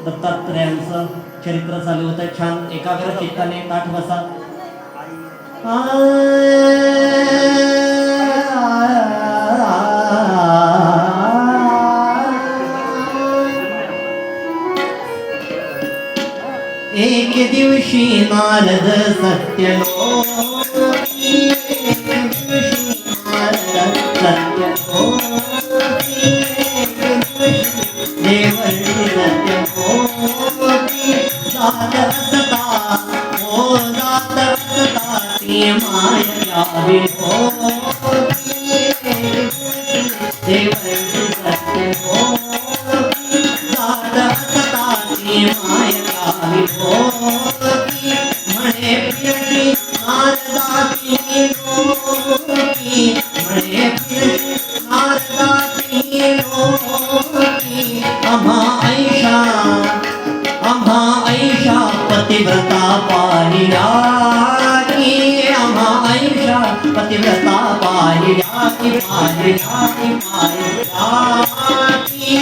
दत्तात्रयांचं चरित्र चालू होतं. छान एकाग्र चित्ताने ताठ बसा. एक दिवशी नारद सत्यलोकी, एक दिवशी नारद सत्यलोकी, देवर्षी सत्यलोकी जात असता, ओ जात असता ती माया विभोगी, देवर्षी सत्यलोकी जात असता ती माया विभोगी, म्हणे प्रियशी नारदाची लोकी, म्हणे प्रियशी नारदाची लोकी, आम्हा ऐशा पतिव्रता पाहिल्या की, आम्हा ऐशा पतिव्रता पाहिल्या की, पाहिल्या की.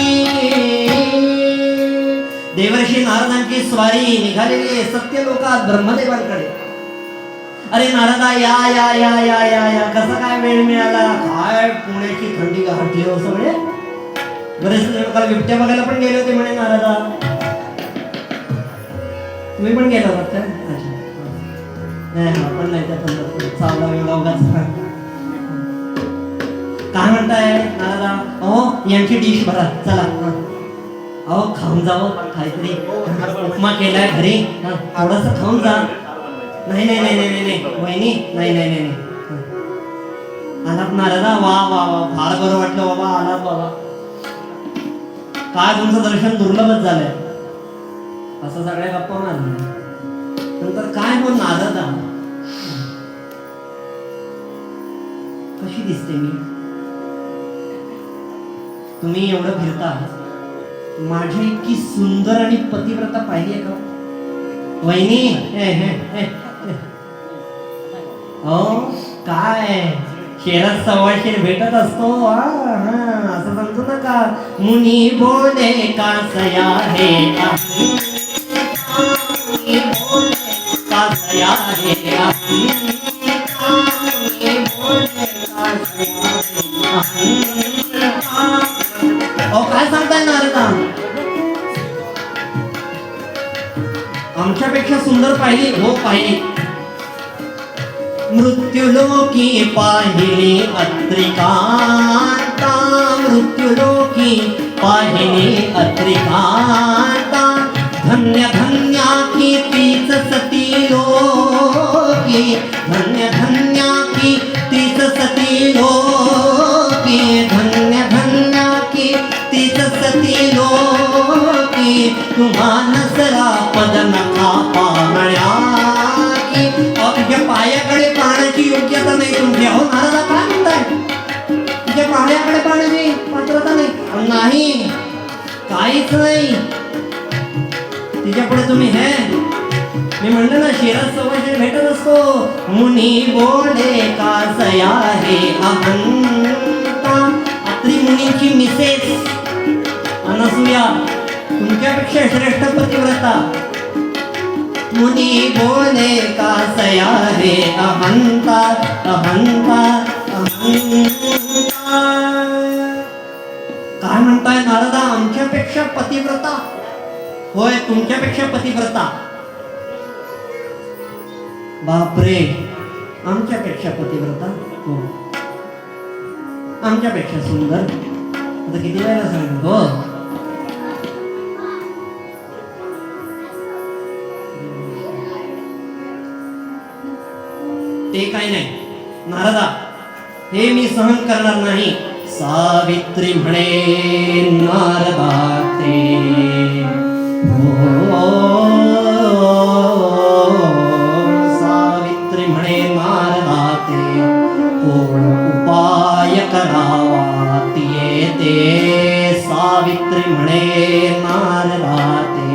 देवर्षी नारदांची स्वारी निघालेली आहे सत्यलोकात ब्रह्मदेवांकडे. अरे नारदा या या या या या या, कसा काय वेळ मिळाला? काय पुण्याची थंडी गाठली हो सगळे. बरेच काल बिबट्या बघायला पण गेले होते म्हणे नारदा. तुम्ही पण गेला होता का? नाही आपण नाही त्या चावला वेगळा उगाच. काय म्हणताय नारदा? अहो यांची डिश भरा चला. अहो खाऊन जावं काहीतरी. उपमा केलाय घरी, थोडस खाऊन जा. नाही नाही नाही नाही नाही वहिनी, नाही नाही नाही नाही. आलात नारदा? वा वा वा, फार बरं वाटलं बाबा, आलात बाबा. काय तुमचं दर्शन दुर्लभच झालंय. असं सगळ्या गप्पा मारल्या नंतर काय बोल नारदा, कशी दिसते मी? तुम्ही एवढं फिरता, माझी इतकी सुंदर आणि पतिव्रता पाहिली आहे का वहिनी? हो काय शेरात सव्वाशेर भेटत असतो. असं समजू नका. मुनी बोले कासया हे, मुनी बोले कासया हे, मुनी बोले कासया हे. काय सांगताय नारदा? आमच्यापेक्षा सुंदर पाहिली? हो पाहिली. मृत्युलोकी पाहिली अत्रिकांता, मृत्युलोकी पाहिनी अत्रिकांता धन्य धन्या की तीच सती लोकी धन्य धन्या की तीच सती लोकी धन्य धन्या की तीच सती लोकी तुम्हा नसरा पद नका पाहण्या की तुझ्या पायाकडे पाहण्याची योग्यता नाही तुमची. अहो नारदा काय म्हणताय तुझ्या पायाकडे पाहण्याची पात्रता नाही. नाही काहीच नाही तिच्या पुढे तुम्ही हे मी म्हणलं ना शेरात सव्वाशे भेटत असतो. मुनी बोले का सया हे अहंता अत्री मुनींची मिसेस अनसुया तुमच्यापेक्षा श्रेष्ठ पतिव्रता. मुनी बोले का सया हे अहंता अहंता अहंता. काय म्हणताय नारदा आमच्यापेक्षा पतिव्रता. होय तुमच्यापेक्षा पतिव्रता. बापरे आमच्यापेक्षा पतिव्रता. हो आमच्यापेक्षा सुंदर. आता किती वेळा सांगतो हो ते काही नाही नारदा हे मी सहन करणार नाही. सावित्री म्हणे नारदा ते सावित्री म्हणे नारदा ते कोण उपाय करावा येते. सावित्री म्हणे नारदा ते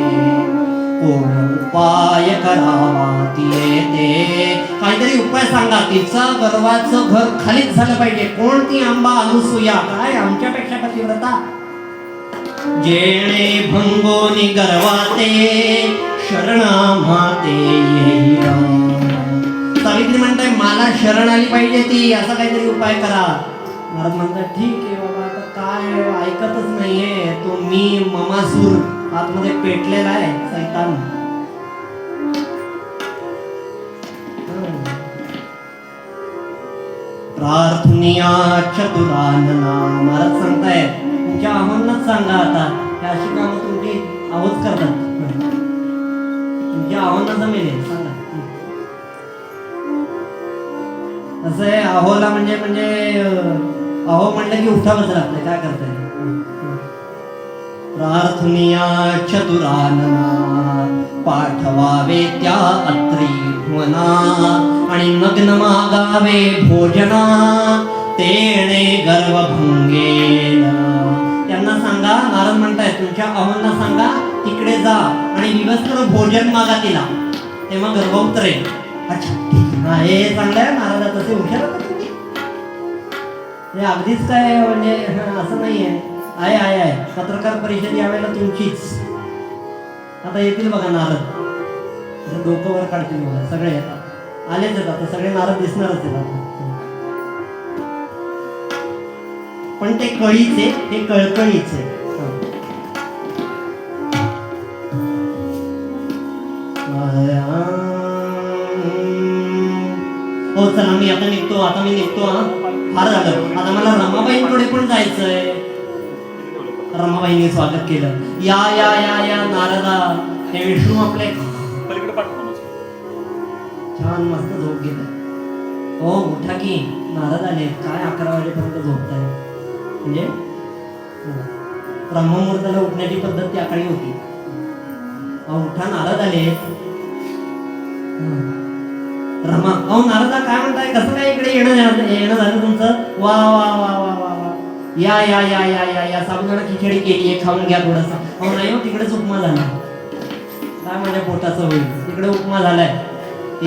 कोण उपाय करावा येते. काहीतरी उपाय सांगा. तिचा गर्वाचं घर खालीच झालं पाहिजे. कोणती आंबा अनुसूया काय आमच्यापेक्षा पतिव्रता. जेणे भंगोनी गर्वाते शरणा माते येईला. सावित्री म्हणताय मला शरण आली पाहिजे ती. असा काहीतरी उपाय करा. नारद म्हणतात ठीक आहे बाबा आता काय ऐकतच नाहीये. तो मी ममासूर आतमध्ये पेटलेला आहे सैतान. प्रार्थनिया चतुरानना. महाराज सांगताय तुमच्या आव्हानात सांगा. आता हे अशी कामं तुमची आहोत करतात. तुमच्या आव्हाना जमेल सांगा. असं आहे अहोला म्हणजे अहो म्हणलं की उठावंच लागतंय. काय करताय. प्रार्थनिया चतुरानना पाठवावे त्या अत्री भुवना आणि नग्न मागावे भोजना तेणे गर्वभंगेन. त्यांना सांगा नारद म्हणताय तुमच्या अहोंना सांगा तिकडे जा आणि विवस्त्र भोजन मागा तिला तेव्हा गर्भ उतरेल. अच्छा ठीक आहे हे चांगलं नारदा तसे हुशार होता तुम्ही. हे अगदीच काय म्हणजे असं नाही आहे. आहे पत्रकार परिषद यावेळेला तुमचीच. आता येतील बघा नारद डोकं वर काढतील बघा. सगळे येतात आलेच आहेत आता सगळे नारद दिसणारच आहेत. पण ते कळीचे ते कळकळीचे. हो चला मी आता निघतो. मी निघतो. फार झालं. आता मला रमाबाईंकडे पण जायचंय. रमाबाईंनी स्वागत केलं. या या या या नारदा हे विष्णू आपले पलीकडे पाठवा. छान मस्त झोप घेत. हो उठा की नारद आले. काय 11 वाजेपर्यंत झोपताय म्हणजे ब्रह्ममुहूर्ताला उठण्याची पद्धत त्या काळी होती. उठा नारद आले. रमा अहो नारदा काय म्हणताय कसं काय इकडे येणं झालं तुमचं. वा वा वा वा वा वा. या या या या या या साबुदाणा खिचडी केली आहे खाऊन घ्या थोडंसं. अहो नाही हो तिकडेच उपमा झाला. काय माझ्या पोटाचं होईल तिकडे उपमा झालाय.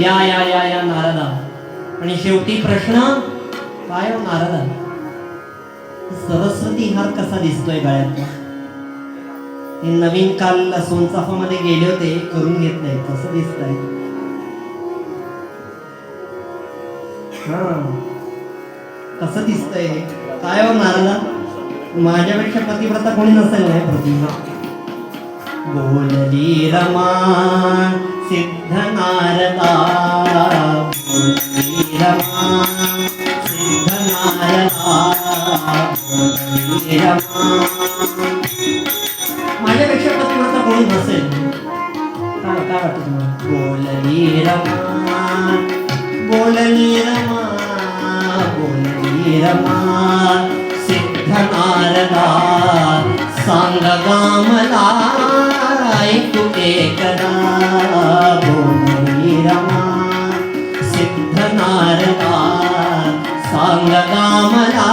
या या या या नारदा. आणि शेवटी प्रश्न काय हो नारदा सरस्वती हार कसा दिसतोय गळ्यात. हे नवीन काल सोनचाफा मध्ये गेले होते करून घेतलंय कसं दिसतंय. कसं दिसतंय काय हो नारदा. माझ्यापेक्षा पतिव्रता कोणी नसेल नाही प्रतिभा. बोलली रमा सिद्ध नारदा. बोलली रमा सिद्ध नारदा. बोलली रमा माझ्यापेक्षा पतिव्रता कोणी नसेल. काय वाटतं तुम्हाला? बोलली रमा बोलली रमा बोलली रमा सिद्ध नारदा सांग गामला ऐकू एकदा. बोलली रमा सिद्ध नारदा सांग गामला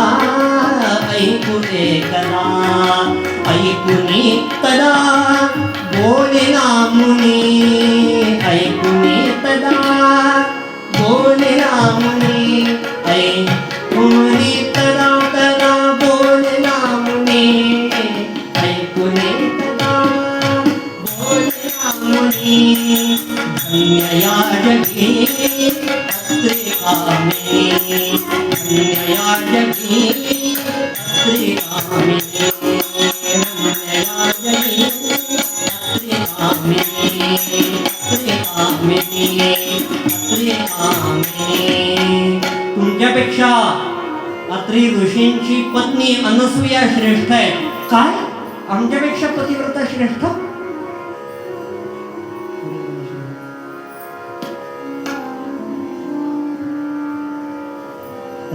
ऐकू एकदा. ऐकुनी तदा बोलिना मुनी ऐकुनी तदा बोलिना मुनी ऐकुनी तदा तदा बोलिना मुनी ऐकुनी तदा बोलिना मुनी. धन्य या जगी अत्रिकामिनी धन्य या जगी अत्रिकामिनी. तुमच्यापेक्षा अत्री ऋषींची पत्नी अनसूया श्रेष्ठ आहे. काय? आमच्यापेक्षा पतिव्रता श्रेष्ठ?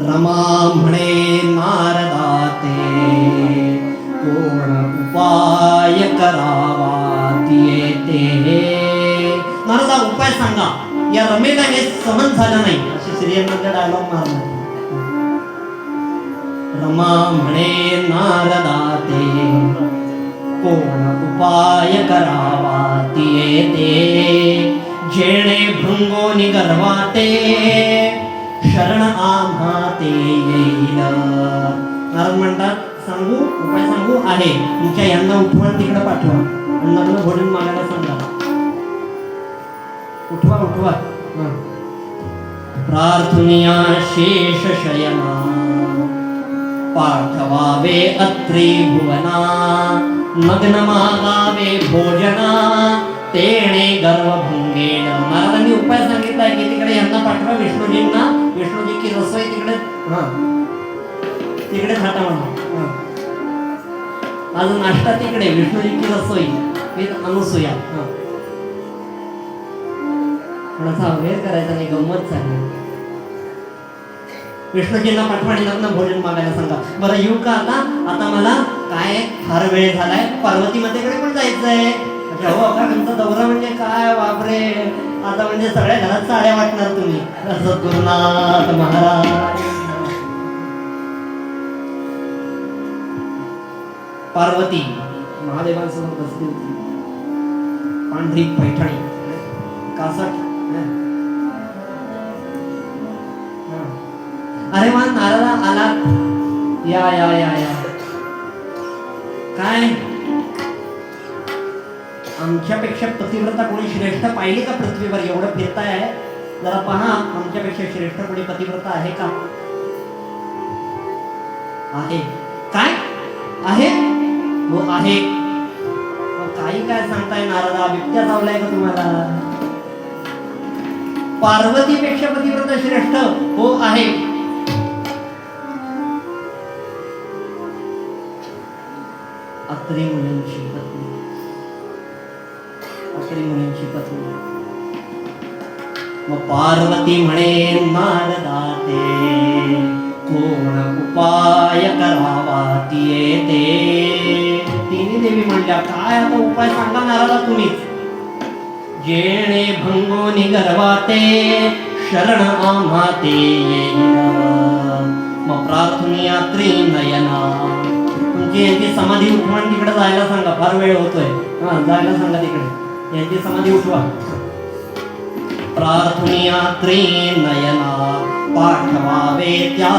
रमा म्हणे नारदाते कोण उपाय करावा येते. नारदा उपाय सांगा, या रमेला हे सहन झालं नाही. अशी सिरियल मध्ये डायलॉग मारला. रमा म्हणे नारदाते कोण उपाय करावा येते. जेणे भृंगोनी गर्वाते शरण आम्हा ते येईल. नारद म्हणतात सांगू उपाय सांगू आहे. तुमच्या यांना उठवा तिकडे पाठवा आणि लग्न भोजन मागायला सांगा. उठवा उठवा. प्रार्थनिया शेष शयना पाठवावे अत्री भुवना. मग्न मागावे भोजना तेणे गर्वभंगेन. महाराजांनी उपाय सांगितलाय की तिकडे यांना पाठवा विष्णूजींना. विष्णूजी की रसोई तिकडे तिकडे थाटा म्हणा. आज नाश्ता तिकडे विष्णूजी की रसोई अनुसूया. थोडासा अभ्यास करायचा नाही, गंमत चालली. विष्णूजींना पाठवा आणि लग्न भोजन मागायला सांगा. बरं येऊ का आता? आता मला काय फार वेळ झालाय, पार्वती मातेकडे पण जायचंय. हो का? तुमचा दौरा म्हणजे काय बापरे. आता म्हणजे सगळ्या घरात साड्या वाटणार तुम्ही. सद्गुरुनाथ महाराज. पार्वती महादेवांसमोर बसली होती. पांढरी पैठणी कासट. अरे वा नारदा आला. या या या या. काय आमच्यापेक्षा पतिव्रता कोणी श्रेष्ठ पाहिली का पृथ्वीवर? एवढं फिरताय जरा पहा, आमच्यापेक्षा श्रेष्ठ कोणी पतिव्रता आहे का? आहे. काय आहे? हो आहे. काही काय सांगताय नारदा? बिबट्या चावलाय का तुम्हाला? पार्वतीपेक्षा पतिव्रता श्रेष्ठ? हो आहे. अत्री मुनींची पत्नी. अत्री मुनींची पत्नी. मग पार्वती म्हणे नारदाते कोण उपाय करावा येते. तिन्ही देवी म्हणल्या काय आता उपाय सांगा नारदा तुम्हीच. जेणे भंगोनी गर्वाते शरण आम्हा ते येईल. मग प्रार्थनिया त्रिनयना. तुमची यांची समाधी उठवा आणि तिकडे जायला सांगा. फार वेळ होतोय. जायला सांगा तिकडे. यांची समाधी उठवा. प्रार्थनिया त्रिनयना पाठवावे त्या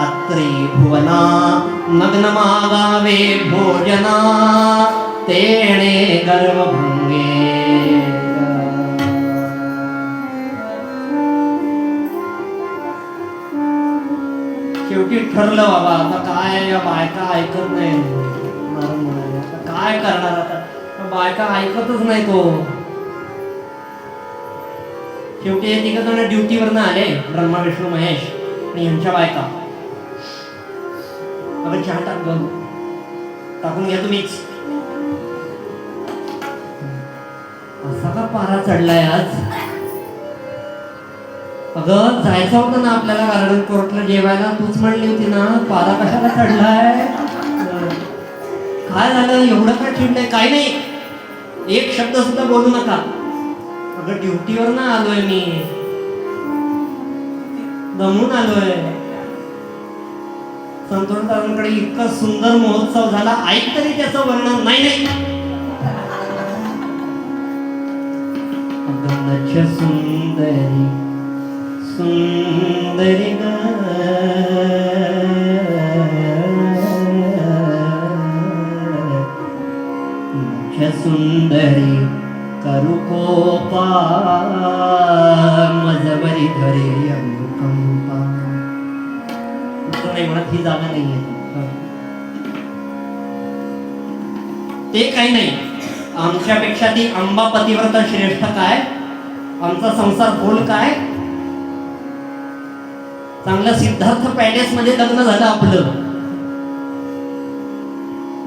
अत्री भुवना. नग्न मागावे भोजना तेणे गर्वभंगे. शेवटी ठरलं बाबा आता काय या बायका ऐकत नाही. काय करणार आता? बायका ऐकतच नाही. तो शेवटी हे तिघ जण ड्युटीवरनं आले, ब्रह्मा विष्णू महेश आणि यांच्या बायका. आपण चहा टाकून घ्या तुम्हीच. असा का पारा चढलाय आज? अगं जायचं होतं ना आपल्याला गार्डन कोर्टला जेवायला, तूच म्हणली होती ना पारा कशाला चढलाय? काय झालं एवढं काय चिडलंय? काही नाही, एक शब्द सुद्धा बोलू नका. अगं ड्युटीवर ना आलोय मी, दमून आलोय. संतोष दादांकडे इतका सुंदर महोत्सव झाला, ऐक तरी त्याचं वर्णन. नाही नाही, अगं सुंदरी सुंदरी ग सुंदरी करू कोपा मजवरी धरे अनुकंपा. नाही म्हणत, ही जागा नाहीये. ते काही नाही, आमच्यापेक्षा ती अंबा पतिव्रता श्रेष्ठ काय, आमचा संसार खोल काय. चांगलं सिद्धार्थ पॅलेस मध्ये लग्न झालं आपलं.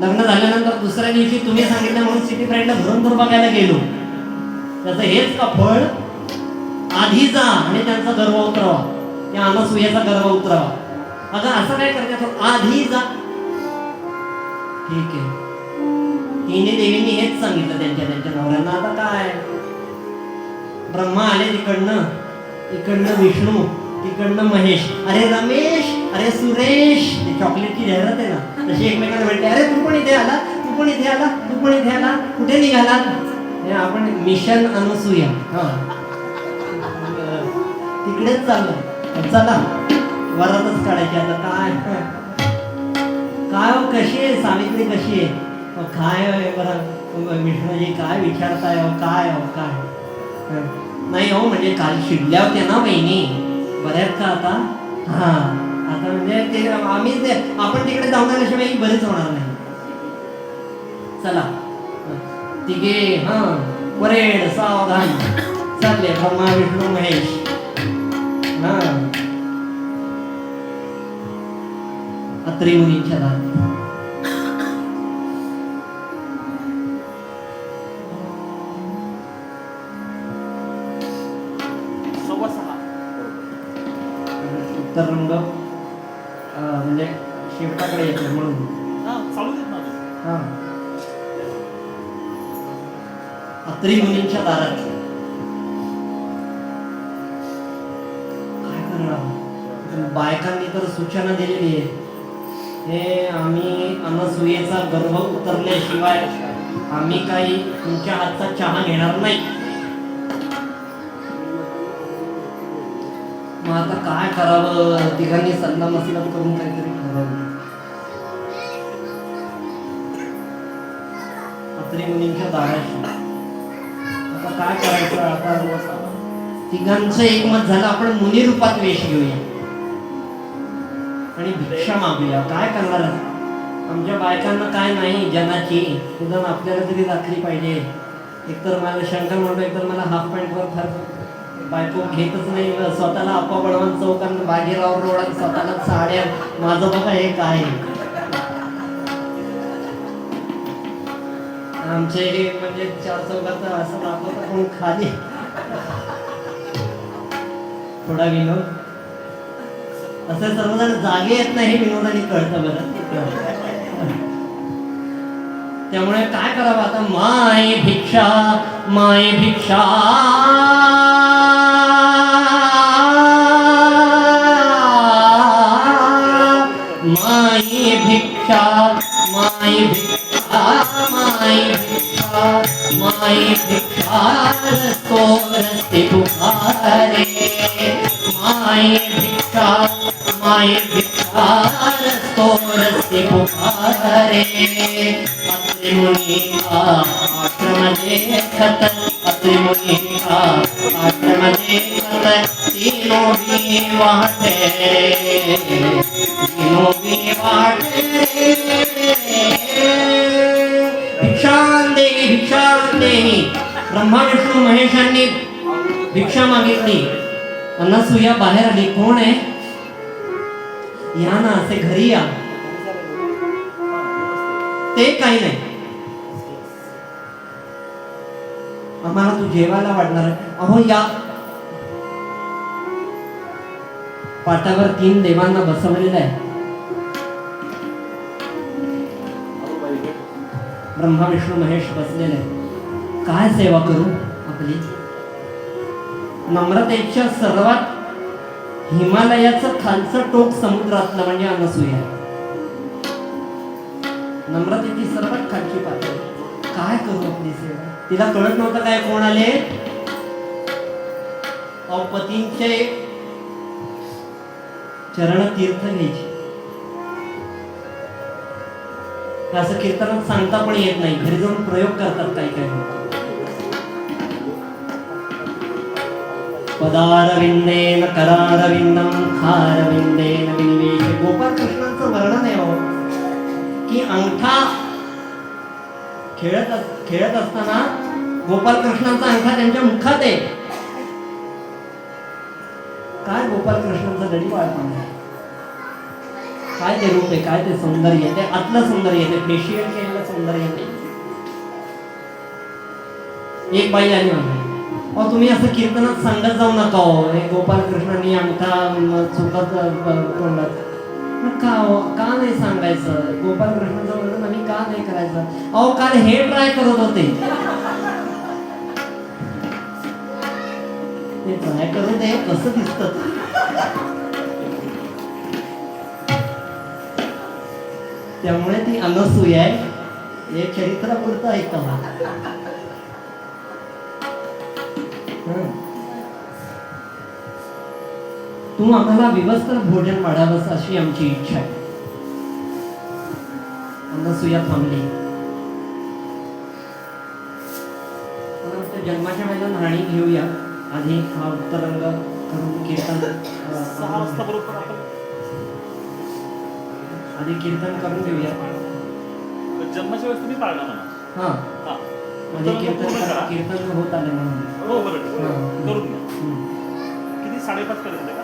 लग्न झाल्यानंतर दुसऱ्या दिवशी तुम्ही सांगितलं म्हणून सिटी फ्रेंडला धुरंधर बघायला गेलो. त्याचं हेच का फळ, आधी जा आणि त्यांचा गर्व उतरवा, त्या अनसूयेचा गर्व उतरवा. अगं असं काय करतात, आधी जा. ठीक आहे, तिने देवींनी हेच सांगितलं त्यांच्या नवऱ्यांना. आता काय, ब्रह्मा आले तिकडनं विष्णू, तिकडनं महेश. अरे रमेश, अरे सुरेश, ते चॉकलेटची जाहिरात आहे ना, तशी एकमेकांना म्हणते, अरे तू पण इथे आला, तू पण इथे आला, तू पण इथे आला, कुठे निघाला? आपण मिशन अनसूया, हा तिकडेच चाललो. चला वरातच काढायची आता. काय हो, कशी आहे सावित्री, कशी आहे? काय बरं विष्णूजी, काय विचारताय हो, काय हो काय? नाही हो, म्हणजे काल शिडल्या होत्या ना बहिणी, बऱ्याच का आता? हा, आता म्हणजे ते आम्ही ते आपण तिकडे जाऊन आल्याशिवाय बरेच होणार नाही. चला तिघे हा परेड सावधान चालले, ब्रह्मा विष्णू महेश. हा, अत्री मुनींच्या दारात. उत्तर रंग म्हणजे शेवटाकडे येतो म्हणून चालू देत ना. हा, अत्री मुनींच्या दारात. काय करणार, बायकांनी तर सूचना दिलेली आहे, हे आम्ही अनसूयेचा गर्भ उतरल्याशिवाय आम्ही काही तुमच्या हातचा चहा घेणार नाही. मग आता काय करावं, तिघांनी सल्ला मसलत करून काहीतरी ठरवलं. अत्री मुनींच्या दाराशी आता काय करायचं. आता तिघांचं एकमत झालं, आपण मुनी रूपात वेश घेऊया आणि भिक्षा मागूया. काय करणार, आमच्या बायकांना काय नाही जनाची, निदान आपल्याला तरी राखली पाहिजे. एकतर मला शंकर म्हणतो, एकतर मला हाफ पॅन्टवर फार बायको घेतच नाही. स्वतःला आप्पा बळवंत चौकांना बाजीराव रोड, स्वतःला साड्या. माझं बघा हे काय, आमचे म्हणजे 4 चौकात असं दाखवतात पण खाली थोडा विनोद. असं सर्वजण जागे येत नाही, विनोदाने कळतं बरं. त्यामुळे काय करावं आता, माय भिक्षा माय भिक्षा माय भिक्षा माय भिक्षा माय भिक्षा माय भिक्षा रसोरसे पुकारे. माय भिक्षा माय भिक्षा रसोरसे पुकारे. अत्रि मुनि का आश्रम देखत, अत्रि मुनि का आश्रम देखत, तीनों भी वाटे, तीनों भी वाटे. भिक्षां देहि भिक्षां देहि. ब्रह्मा विष्णू महेशांनी भिक्षा मागितली. अनसूया बाहेर आली. कोण आहे? या ना, असे घरी या. ते काही नाही, आम्हाला तू जेवायला वाढणार आहे. अहो या पाटावर 3 देवांना बसवलेलं आहे. ब्रह्मा विष्णू महेश बसलेले आहे. काय सेवा करू आपली? नम्रतेच्या सर्वात हिमालयाचं खालचं टोक समुद्रातलं म्हणजे अनसूया. नम्रतेची सर्वात खालची पातळी. काय करू आपली सेवा? तिला कळत नव्हतं काय कोण आले. पतींचे चरण तीर्थ घ्यायचे. असं कीर्तनात सांगता पण येत नाही, घरी जाऊन प्रयोग करतात काही काही लोक. पदारविंदेन करारविंदम खारविंदेन विनिवेश. गोपाल कृष्णांचं वर्णन आहे हो की अंगठा खेळत असताना गोपाल कृष्णांचा अंगठा त्यांच्या मुखात आहे. काय गोपाल कृष्णांचं गडी बाळपण आहे. काय ते रूप आहे, काय ते सौंदर्य, ते आतलं सौंदर्य, ते फेशियल केलेलं सौंदर्य. एक बाई आली म्हणते, अहो तुम्ही असं कीर्तनात सांगत जाऊ नका हो, हे गोपाल कृष्णांनी अंगठा चुकत तोंडात. का हो, का नाही सांगायचं? गोपाल कृष्णांचं वर्णन आम्ही का नाही करायचं? अहो काल हे ट्राय करत होते. ते ट्राय करू दे, कसं दिसतं. त्यामुळे ती अनसूया आहे. हे चरित्रापुरतं ऐकावं. तू आम्हाला विवस्त्र भोजन वाढावंस अशी आमची इच्छा आहे. अनसूया थांबली. जन्माच्या वेळेला नाणी घेऊया. आधी हा उत्तरंग करून कीर्तन 6 वाजता बरोबर आपण आधी कीर्तन करून घेऊया. जन्माच्या वेळेस तुम्ही पाळणार म्हणा. हा आधी कीर्तन होत आलं म्हणून. हो बरोबर करून घ्या. किती 5:30 पर्यंत का?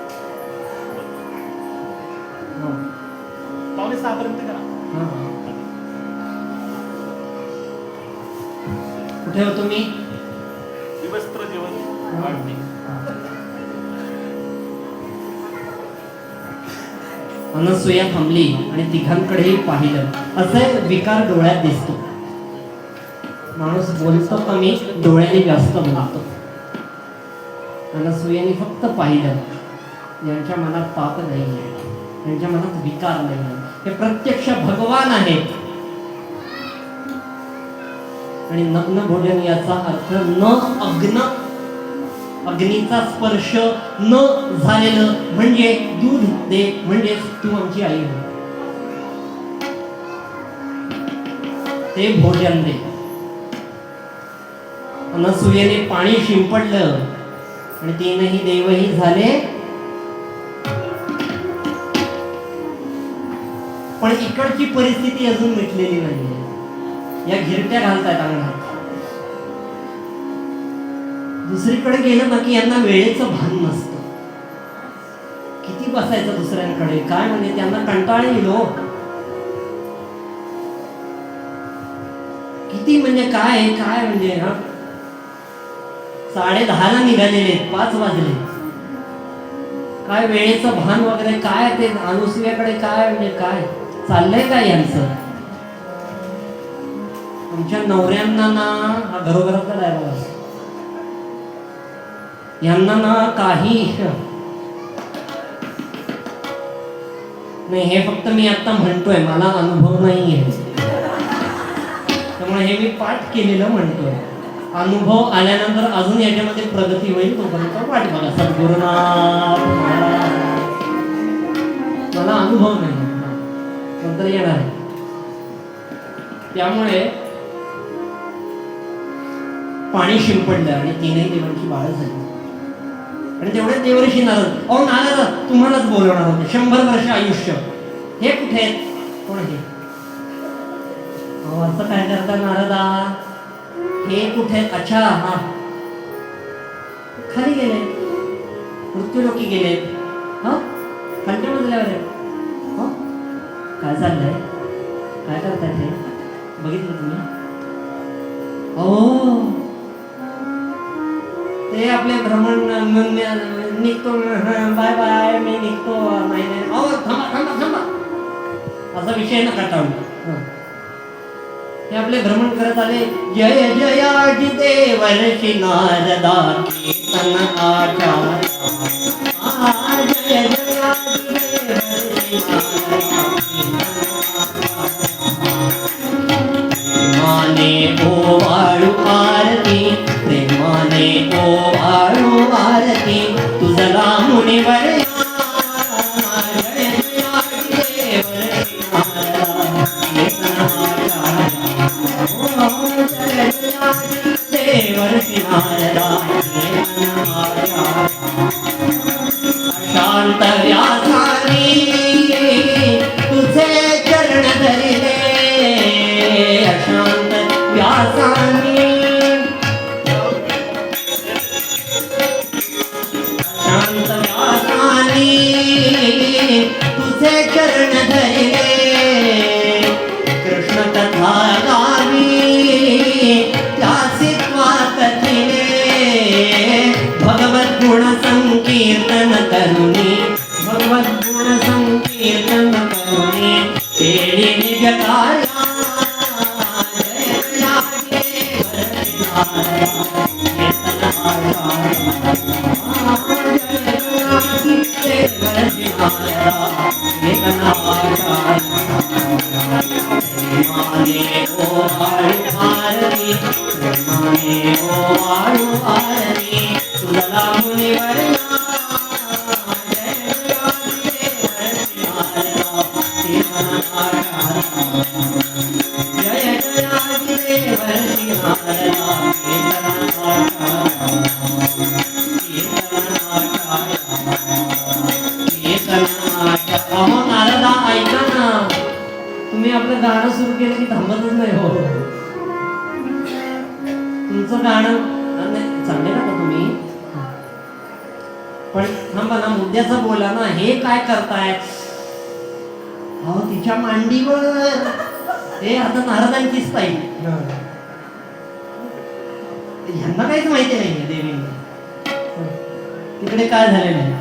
5:45 पर्यंत करा. कुठे होतो मी? विवस्त्र जेवण वाढते. अनसूया थांबली आणि तिघांकडेही पाहिलं. असे विकार डोळ्यात दिसतो. माणूस बोलतो कमी, डोळ्याने जास्त बोलतो. अनसूयाने फक्त पाहिलं. यांच्या मनात पाप नाही आहे, त्यांच्या मनात विकार नाही आहे. हे प्रत्यक्ष भगवान आहेत. आणि नग्न भोजन याचा अर्थ न अग्नीचा स्पर्श न झालेलं म्हणजे दूध दे, म्हणजे तू आमची आई हो, ते भोजन दे. अनसूयेने पाणी शिंपडलं आणि तीनही देवही झाले. पण इकडची परिस्थिती अजून मिटलेली नाहीये. या घिरट्या घालतायत अंगणात. दुसरीकडे गेलं ना की यांना वेळेचं भान नसतं. किती बसायचं दुसऱ्यांकडे, काय म्हणजे त्यांना कंटाळ येईल हो. किती म्हणजे काय म्हणजे 10:30 निघालेले, 5 वाजले. काय वेळेचं भान वगैरे काय? ते अनसूयाकडे काय म्हणजे काय चाललंय काय यांचं? आमच्या नवऱ्यांना ना, हा घरोघरातला डायलॉग असतो, यांना ना काही नाही. हे फक्त मी आता म्हणतोय, मला अनुभव नाही आहे. त्यामुळे हे मी पाठ केलेलं म्हणतोय. अनुभव आल्यानंतर अजून याच्यामध्ये प्रगती होईल. तोपर्यंत वाट बघा. सद्गुरुनाथ महाराज, मला अनुभव नाही, नंतर येणार आहे. त्यामुळे पाणी शिंपडलं आणि तीनही देवांची बाळ झाली. आणि तेवढे देवर्षी नारद, अहो नारद तुम्हालाच बोलवणार होते, 100 वर्ष आयुष्य. हे कुठे आहेत? कोण हे? अहो असं काय करता नारदा? हे कुठे आहेत? अच्छा, हा खाली गेले, मृत्यूलोकी गेले. हा खालच्या मजल्यावर आहे. काय चाललंय? काय करताय ते? बघितलं तुम्ही? ते आपले भ्रमण निघतो, बाय बाय मी निघतो, नाही नाही अहो थांबा थांबा थांबा, असा विषय नका टाळू. हे आपले भ्रमण करत आले. जय जयाजी देवर्षी नारदा कीर्तन आचार्य, जय जयाजी देवर्षी नारदा प्रेमाने ओवाळू आरती, प्रेमाने ओवाळू आरती, तुझला मुनिवर जय जयाजी देवर्षी नारदा कीर्तन आचार्य, जय जयाजी देवर्षी नारदा कीर्तन आचार्य. शांत व्यासानी तुझे चरण धरिले, अशांत व्यासानी, अशांत व्यासानी तुझे चरण धरिले, कृष्ण कथा गावी त्यासित्वा कथिले, भगवत गुण संकीर्तन करुणी, भगवत गुण संकीर्तन करुणी, केली निज कार्या, जय जयाजी देवर्षी नारदा कीर्तन आचार्य, जय जयाजी देवर्षी नारदा कीर्तन आचार्य. प्रेमाने ओवाळू आरती, प्रेमाने ओवाळू आरती, तुझला मुनिवर जय जयाजी देवर्षी नारदा कीर्तन आचार्य, जय जयाजी देवर्षी नारदा कीर्तन आचार्य, कीर्तन आचार्य, कीर्तन आचार्य. अहो नारदा ऐका ना, तुम्ही आपलं गाणं सुरू केलं की थांबतच नाही. हो तुमचं गाणं चांगले ना तुम्ही, पण थांबा ना, मुद्द्याचं बोला ना. हे काय करताय? अहो तिच्या मांडीवर, हे आता नारदांची स्टाईल. ह्यांना काहीच माहिती नाहीये देवींना. तिकडे काय झालेलं आहे,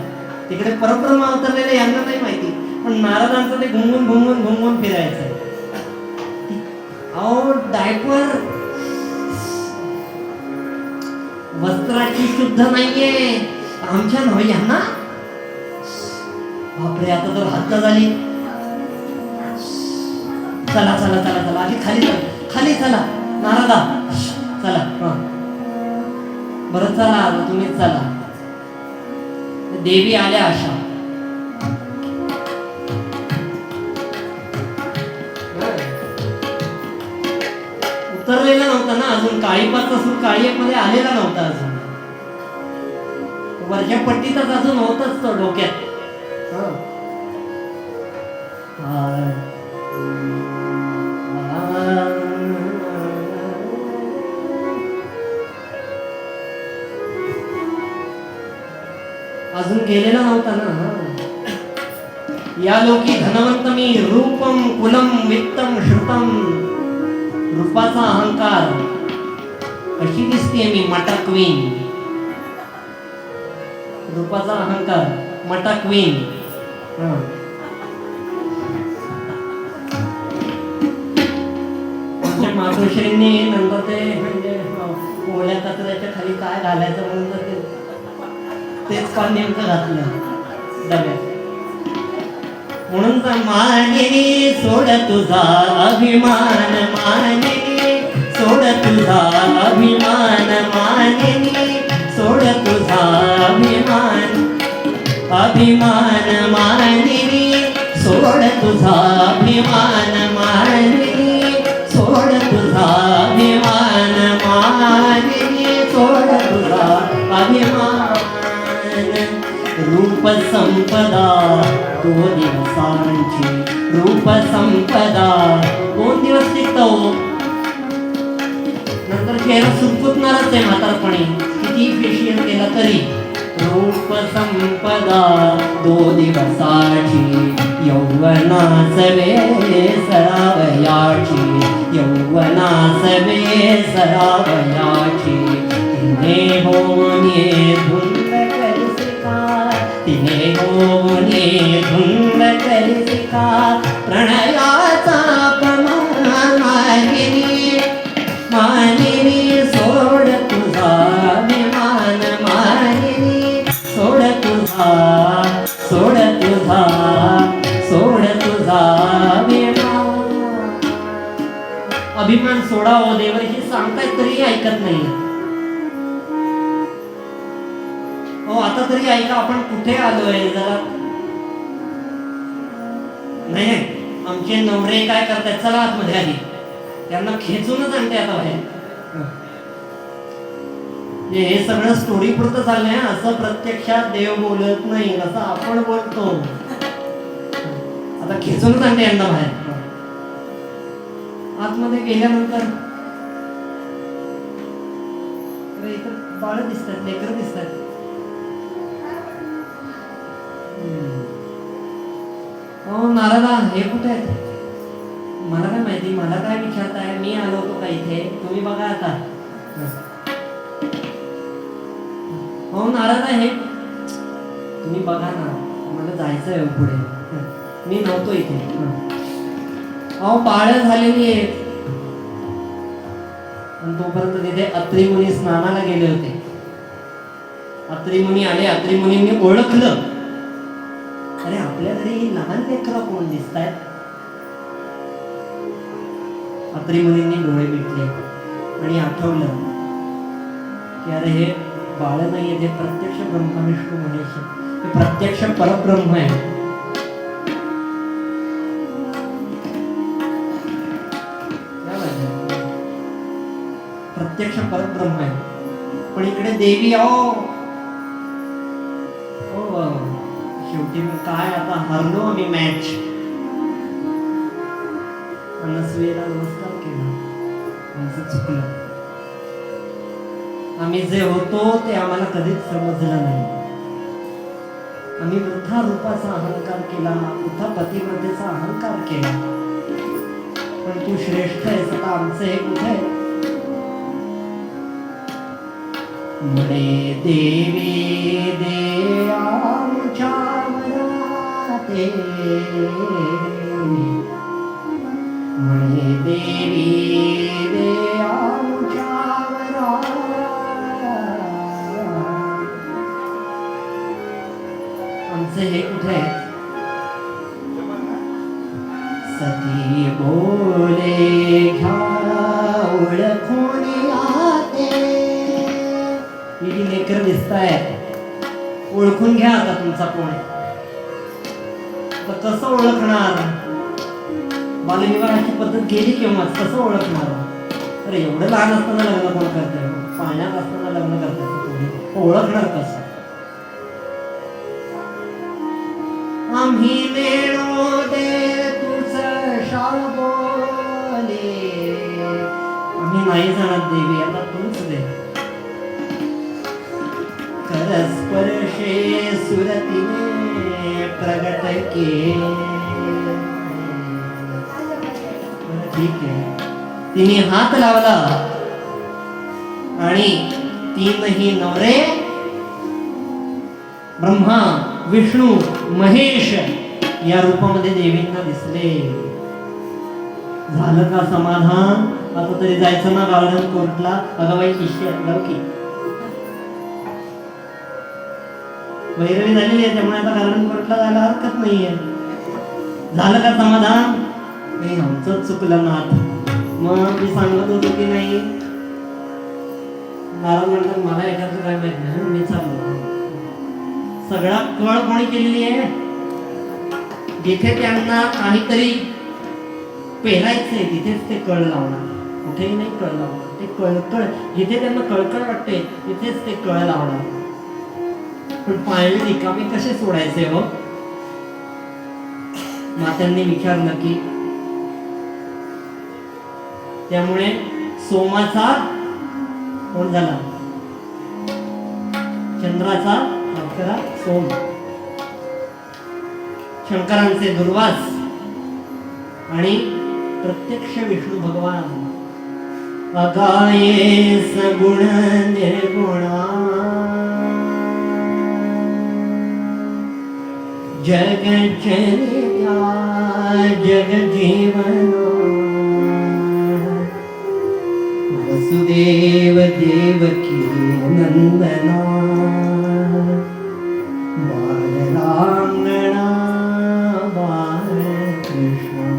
तिकडे परब्रह्म अवतरलेले यांना नाही माहिती, पण नारदांचं ते घुमून घुमून घुमून फिरायचं. अहो डायपर वस्त्राची शुद्ध नाहीये आमच्या नव्हे यांना. बापरे, आता तर हद्द झाली. चला चला चला चला, आधी खाली चला, खाली चला नारदा, चला. बरं चला, तुम्हीच चला. देवी आल्या अशा. उतरलेला नव्हता ना अजून, काळीपाचा सूर काळीक मध्ये आलेला नव्हता अजून, वरच्या पट्टीतच अजून होतच तो डोक्यात. अजून गेलेला नव्हता ना. या लोकी धनवंत मी, रूपम कुलम वित्तम श्रुतम, रूपाचा अहंकार, अशी दिसते मी मटा क्वीन. रूपाचा अहंकार, मटा क्वीन. मातोश्रींनी नंतर ते म्हणजे ओल्या कचऱ्याच्या खाली काय घालायचं म्हणून तेच पान नेमकं घातलं डब्यात. म्हणून मानिनी सोड तुझा अभिमान, मानिनी सोड तुझा अभिमान, मानिनी सोड तुझा अभिमान, अभिमान मानिनी सोड तुझा अभिमान, मानिनी सोड तुझा अभिमान, मानिनी सोड तुझा अभिमान. रूप संपदा 2 दिवसांची, रूप संपदा 2 दिवस टिकतो, नंतर चेहरा सुटकुतणारच आहे म्हातारपणी किती फेशियल केला तरी. रूप संपदा 2 दिवसाची, यौवनास सरावयाची, यौवनास सरावयाची, तिने होऊने धुंद करीसी का, तिने होऊने धुंद करीसी का, प्रणयाचा अपमान मानिनी, मानिनी सोड तुझा विमान, मानिनी सोड तुझा, सोड तुझा, सोड तुझा विमान. अभिमान सोडावं देवर्षी सांगतायत तरी ऐकत नाही. हो आता तरी ऐका आपण कुठे आलोय जरा. नाही आमचे नवरे काय करतात, चला आतमध्ये आधी त्यांना खेचूनच आणते आता बाहेर. हे सगळं स्टोरी पुरतं चाललंय. असं प्रत्यक्षात देव बोलत नाही, असं आपण बोलतो. आता खेचूनच आणते यांना बाहेर. आतमध्ये गेल्यानंतर इथं बाळ दिसतात, लेकरं दिसतात. हो नारदा हे कुठे आहेत? मला काय माहिती, मला काय विचारताय? मी आलो होतो का इथे? तुम्ही बघा आता. हो नारदा हे तुम्ही बघा ना, मला जायचंय पुढे, मी नव्हतो इथे. अहो बाळ झालेली आहेत. आणि तोपर्यंत तिथे अत्री मुनी स्नानाला गेले होते. अत्री मुनी आले. अत्री मुनींनी ओळखलं, अरे आपल्या घरी लहान लेकरं कोण दिसतायत. अत्री मुनींनी डोळे मिटले आणि आठवलं की अरे हे बाळ नाहीये, हे प्रत्यक्ष ब्रह्मा विष्णू महेश, हे प्रत्यक्ष परब्रह्म आहे. प्रत्यक्ष परब्रह्म आहे. पण इकडे देवी आहो. शेवटी मी काय आता हरलो आम्ही मॅच. अनसुयेला नमस्कार केला, आमचं चुकलं. आम्ही जे होतो ते आम्हाला कधीच समजलं नाही. आम्ही वृथा रूपाचा अहंकार केला, वृथा पतिव्रतेचा अहंकार केला. पण तू श्रेष्ठ आहेस, आता आमचं हे कुठे आहे? म्हणे देवी दे आमच्या मनाते, म्हणे देवी दे आमच्या मनाते. आमचे हे कुठे आहे? सती बोले घ्या ओळखून आते. ही लेकर दिसताय, ओळखून घ्या आता तुमचा कोण आहे. कसं ओळखणार? बालविवाहाची पद्धत गेली केव्हाच, कसं ओळखणार? अरे एवढं लहान असताना लग्न कोण करतंय? पाण्यात असताना लग्न करताय तुम्ही, ओळखणार कसं? आम्ही नेणो दे तुझं शाल बोले, आम्ही नाही जाणार देवी, आता तूच दे. करस्पर्शे सुरतीने प्रगट के. ठीक आहे, तिने हात लावला आणि तीनही नवरे ब्रह्मा विष्णू महेश या रूपामध्ये देवींना दिसले. झालं का समाधान? आता तरी जायचं ना गार्डन कोर्टला. अगं बाई शिष्य लवकी वैरवी झालेली आहे, त्यामुळे आता गार्डन कोर्टला जायला हरकत नाहीये. झालं का समाधान? नाही, आमचं चुकलं नाथ. मग मी सांगत होतो की नाही. नारद म्हणतात मला याच्यातलं काय माहित नाही, मी चाललो. सगळा कळ कोणी केलेली आहे? जिथे त्यांना काहीतरी पेरायचंय तिथेच ते कळ लावणार, कुठेही नाही कळ लावणार. ते कळकळ जिथे त्यांना कळकळ वाटते तिथेच ते कळ लावणार. पण पाळणे रिकामे कसे सोडायचे हो? मात्यांनी विचारलं की त्यामुळे सोमाचा कोण झाला? चंद्राचा अक्षरा सोम. शंकरांचे दुर्वास आणि प्रत्यक्ष विष्णू भगवान अगाये सगुण निर्गुणा जग चरित्या जग जीवना वसुदेव देवकी नंदना बालरांगणा बालकृष्णा.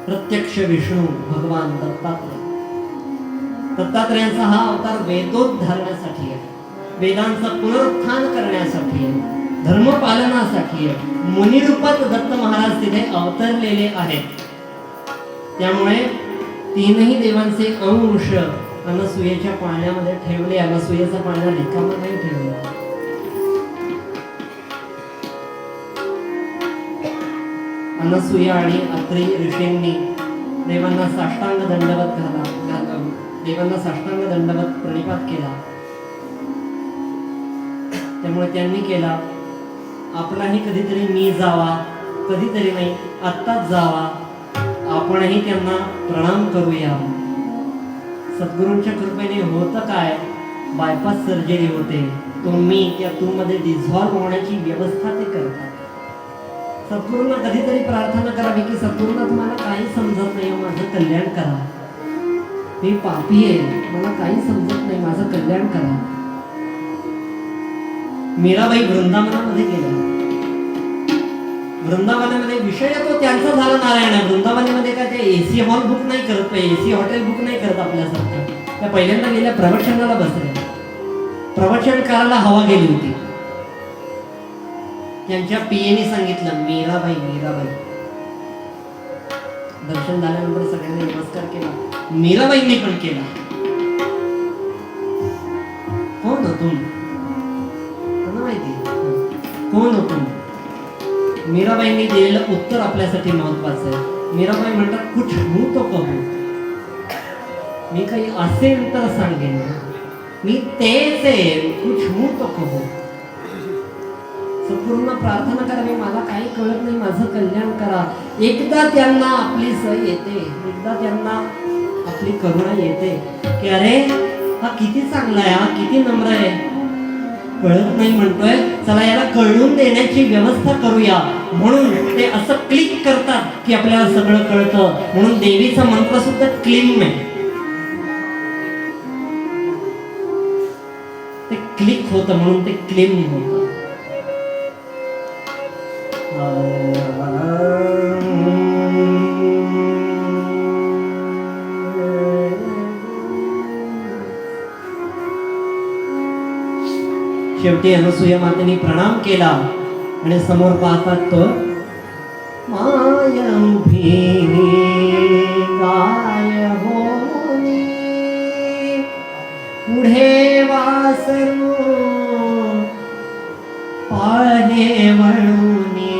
प्रत्यक्ष विष्णू भगवान दत्तात्रेयांचा हा अवतार वेदोद्धारणासाठी आहे, वेदांचं पुनरुत्थान करण्यासाठी आहे, धर्मपालनासाठी आहे. मुनिरूपात दत्त महाराज तिथे अवतरलेले आहेत. त्यामुळे तीनही देवांचे अंश अनसूयेच्या पाण्यामध्ये ठेवले. अनसूयेचा पाण्या रिकामा नाही ठेवला. अनसूया आणि अत्री ऋषींनी देवांना साष्टांग दंडवत देवांना साष्टांग दंडवत प्रणिपात केला. त्यामुळे त्यांनी केला आपलाही कधीतरी मी जावा, कधीतरी नाही आत्ताच जावा, आपणही त्यांना प्रणाम करूया. सद्गुरूंच्या कृपेने होतं काय, बायपास सर्जरी होते. तुम्ही त्या तू मध्ये डिझॉल्व्ह होण्याची व्यवस्था ते करतात. सद्गुरूंना कधीतरी प्रार्थना करावी की सद्गुरूंना तुम्हाला काही समजत नाही, माझं कल्याण करा. मी पापी आहे, मला काही समजत नाही, माझं कल्याण करा. मीराबाई वृंदावनामध्ये गेल्या. वृंदावनामध्ये विषय तो त्यांचा झाला नारायण. वृंदावनामध्ये काय ते एसी हॉल बुक नाही करत, एसी हॉटेल बुक नाही करत आपल्यासारखं. त्या पहिल्यांदा गेल्या प्रवचनाला बसल्या. प्रवचन करायला हवा गेली होती. त्यांच्या पीएने सांगितलं मीराबाई मीराबाई. दर्शन झाल्यानंतर सगळ्यांनी नमस्कार केला. मीराबाईंनी पण केला. कोण हो तुम्ही? माहिती कोण हो तुम्ही? मीराबाईंनी दिलेलं उत्तर आपल्यासाठी महत्वाचं आहे. मीराबाई म्हणतात कुछ हूं तो कहू, मी काही असेल तर सांगेन, मी तेच आहे, कुछ हूं तो कहू. सद्गुरूंना प्रार्थना करावी, मला काही कळत नाही, माझं कल्याण करा. एकदा त्यांना आपली सय येते, एकदा त्यांना आपली करुणा येते की अरे हा किती चांगला आहे, हा किती नम्र आहे. कळत नाही म्हणतोय, चला याला कळून देण्याची व्यवस्था करूया. म्हणून ते असं क्लिक करतात की आपल्याला सगळं कळतं. म्हणून देवीचा मंत्र सुद्धा क्लीम आहे, ते क्लिक होतं म्हणून ते क्लीम होतं. शेवटी अनसूया मातेने प्रणाम केला आणि समोर पाहतात तो माय उभी गाय होनी पुढे वासरू पाहे वळूनी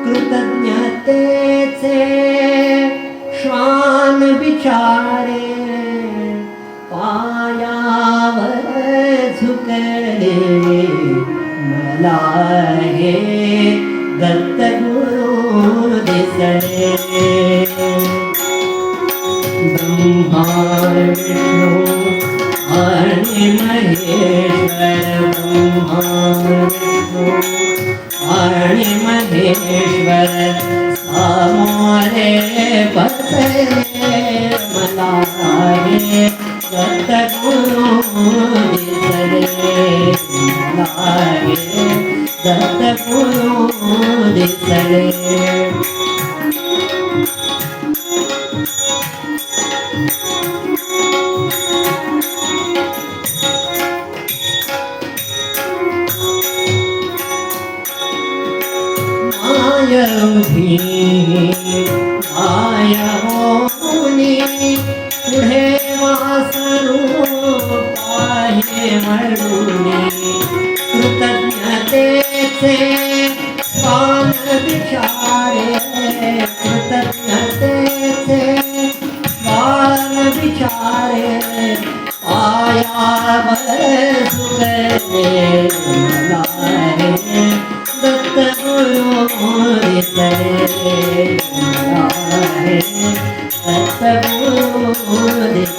कृतज्ञतेचे श्वान बिचारे पायावर झुकले मला हे दत्तगुरु दिसले. ब्रह्मा विष्णू आणि महेश्वर, ब्रह्मा विष्णू आणि महेश्वर समोरे बसले मला हे दत्तगुरु दिसले. दत्तगुरु दिसले. माय उभी माय होनी पुढे वासरू पाहे वळूनी कृतज्ञतेचे श्वान बिचारे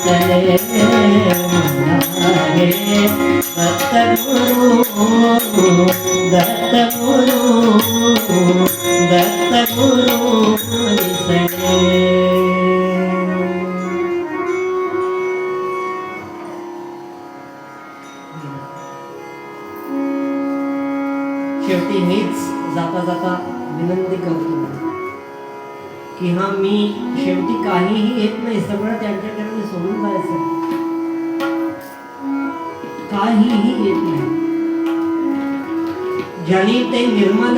दिसले मला हे दत्तगुरु दत्तगुरु दत्तगुरु दिसले. शेवटी मीच जाता जाता विनंती करतो की हा मी शेवटी काहीही येत नाही, सगळं त्यांच्याकडे सोडून जायचं, काहीही येत नाही. ज्यांनी ते निर्माण,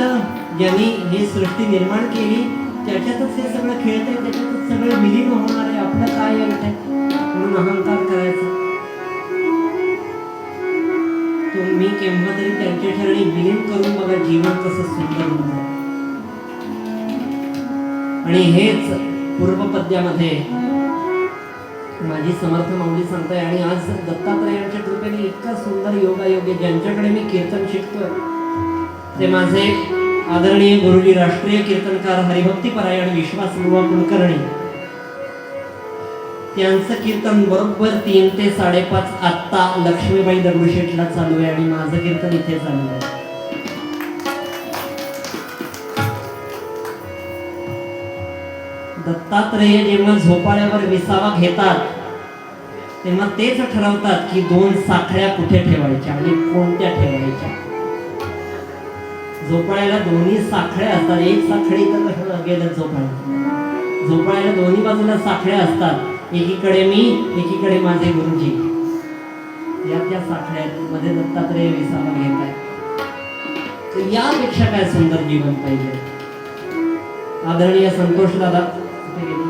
ज्यांनी ही सृष्टी निर्माण केली त्याच्यातच हे सगळं खेळतंय, त्याच्यातच सगळं विलीन होणार आहे. आपलं काय येत आहे म्हणून अहंकार करायचा. तुम्ही केव्हा तरी त्यांच्या ठिकाणी विलीन करून बघा, जीवन कसं सुंदर होऊन जाईल. आणि हेच पूर्वपद्यामध्ये माझी समर्थ माऊली सांगताय. आणि आज दत्तात्रयांच्या कृपेने इतका सुंदर योगायोग आहे. ज्यांच्याकडे मी कीर्तन शिकतोय ते माझे आदरणीय गुरुजी, राष्ट्रीय कीर्तनकार हरिभक्ती परायण विश्वासबुवा कुलकर्णी. त्यांचं कीर्तन बरोबर 3 ते 5:30 आत्ता लक्ष्मीबाई दगडूशेठला चालू आहे आणि माझं कीर्तन इथे चालू आहे. दत्तात्रेय जेव्हा झोपाळ्यावर विसावा घेतात तेव्हा तेच ठरवतात की 2 साखळ्या कुठे ठेवायच्या आणि कोणत्या ठेवायच्या. झोपाळ्याला दोन्ही साखळ्या असतात. एक साखळी तर गेलं झोपाळ्याला दोन्ही बाजूला साखळ्या असतात. एकीकडे मी, एकीकडे माझे गुरुजी. या त्या साखळ्यामध्ये दत्तात्रेय विसावा घेत आहे. तर यापेक्षा काय सुंदर जीवन पाहिजे. आदरणीय संतोष दादा कुठे गेले?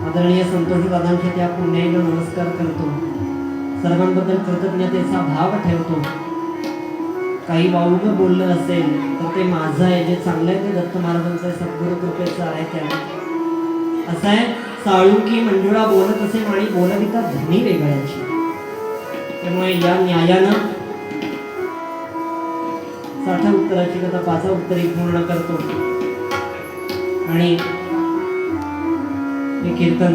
आदरणीय संतोष दादांच्या त्या पुण्याला नमस्कार करतो. सर्वांबद्दल कृतज्ञतेचा भाव ठेवतो. काही वावगं बोललं असेल तर ते माझं आहे, जे चांगलं आहे ते दत्त महाराजांचं आहे, सद्गुरु कृपेचं आहे. त्याने असं आहे, साळुंकी मंजुळा बोलत असे आणि बोलविता धनी वेगळ्याची. त्यामुळे या न्यायानं 60 उत्तराची कथा 5 उत्तरी पूर्ण करतो आणि हे कीर्तन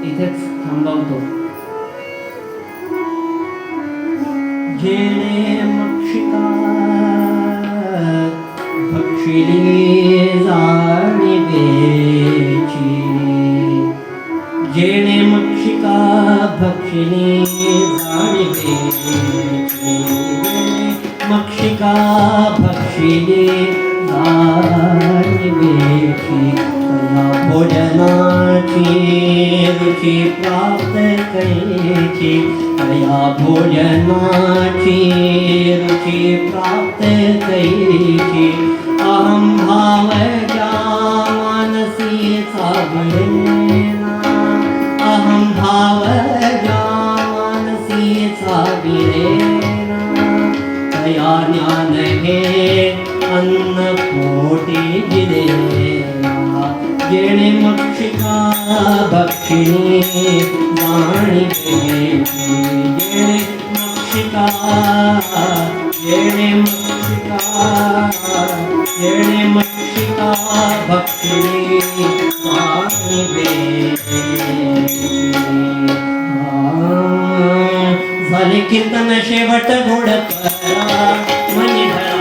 इथेच थांबवतो. जेणे मक्षिका भक्षिली जाणीवेची, जेणे मक्षिका भक्षिली जाणीवेची, मक्षिका भक्षिली जाणीवेची, भोजनाची रुची प्राप्त कैची, या भोजनाची रुची प्राप्त कैची, अहम भाव ज्या मानसीचा विरेना, अहम भाव ज्या मानसीचा विरेना, तया ज्ञान हे अन्न पोटी जिरेना, जेणे मक्षिका भक्षिणी जाणीवेची, जेणे मक्षिका, जेणे मक्षिका, जेणे मक्षिका भक्षिणी जाणीवेची. झाले कीर्तन शेवट घोड करा मनी धरा,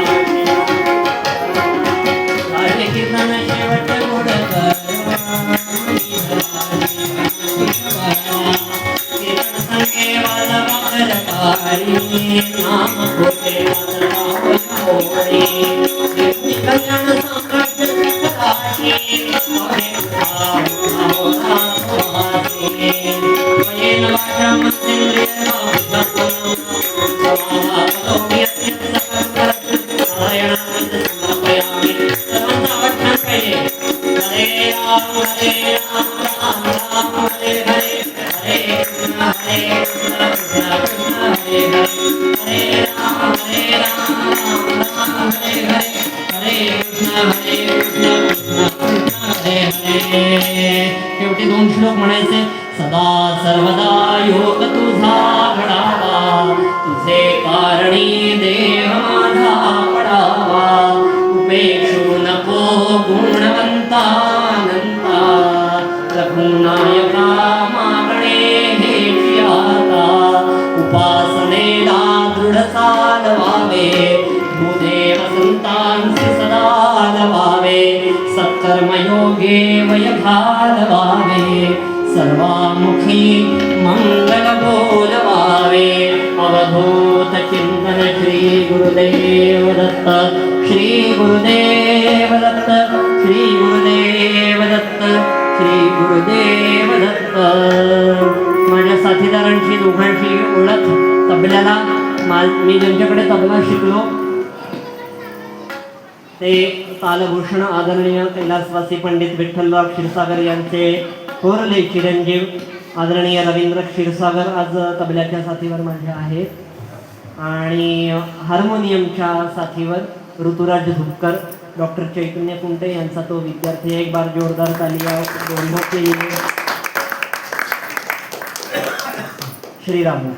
झाले कीर्तन शेवट घोड करा मनी धरा, कीर्तन संगे वाजवार कारी, नाम घोडे वाजवार होडी, कल्याण सम्राट जगताची, अरे भाव भावाची, वयेन वाचा मंदिर शेवटी 2 श्लोक म्हणायचे. सदा सर्वदा योग तुझा घडावा, तुझे कारणी देह माझा पडावा, रसाल व्हावे भूदेव संतांसी सदा लवावे सत्कर्मयोगे वयभाल व्हावे सर्वामुखी मंगल बोलवावे अवधूत चिंतन श्री गुरुदेव दत्त श्री गुरुदेव दत्त श्री गुरुदेव दत्त श्री गुरुदेव दत्त. माझ्या साथीदारांची दोघांची ओळख तबल्याला मी ज्यांच्याकडे तबला शिकलो ते तालभूषण आदरणीय कैलासवासी पंडित विठ्ठलराव क्षीरसागर यांचे थोरले चिरंजीव आदरणीय रवींद्र क्षीरसागर आज तबल्याच्या साथीवर माझ्या आहेत आणि हार्मोनियमच्या साथीवर ऋतुराज धुपकर डॉक्टर चैतन्य कुंटे यांचा तो विद्यार्थी. एक बार जोरदार तालियां दोनों के लिए. श्रीराम.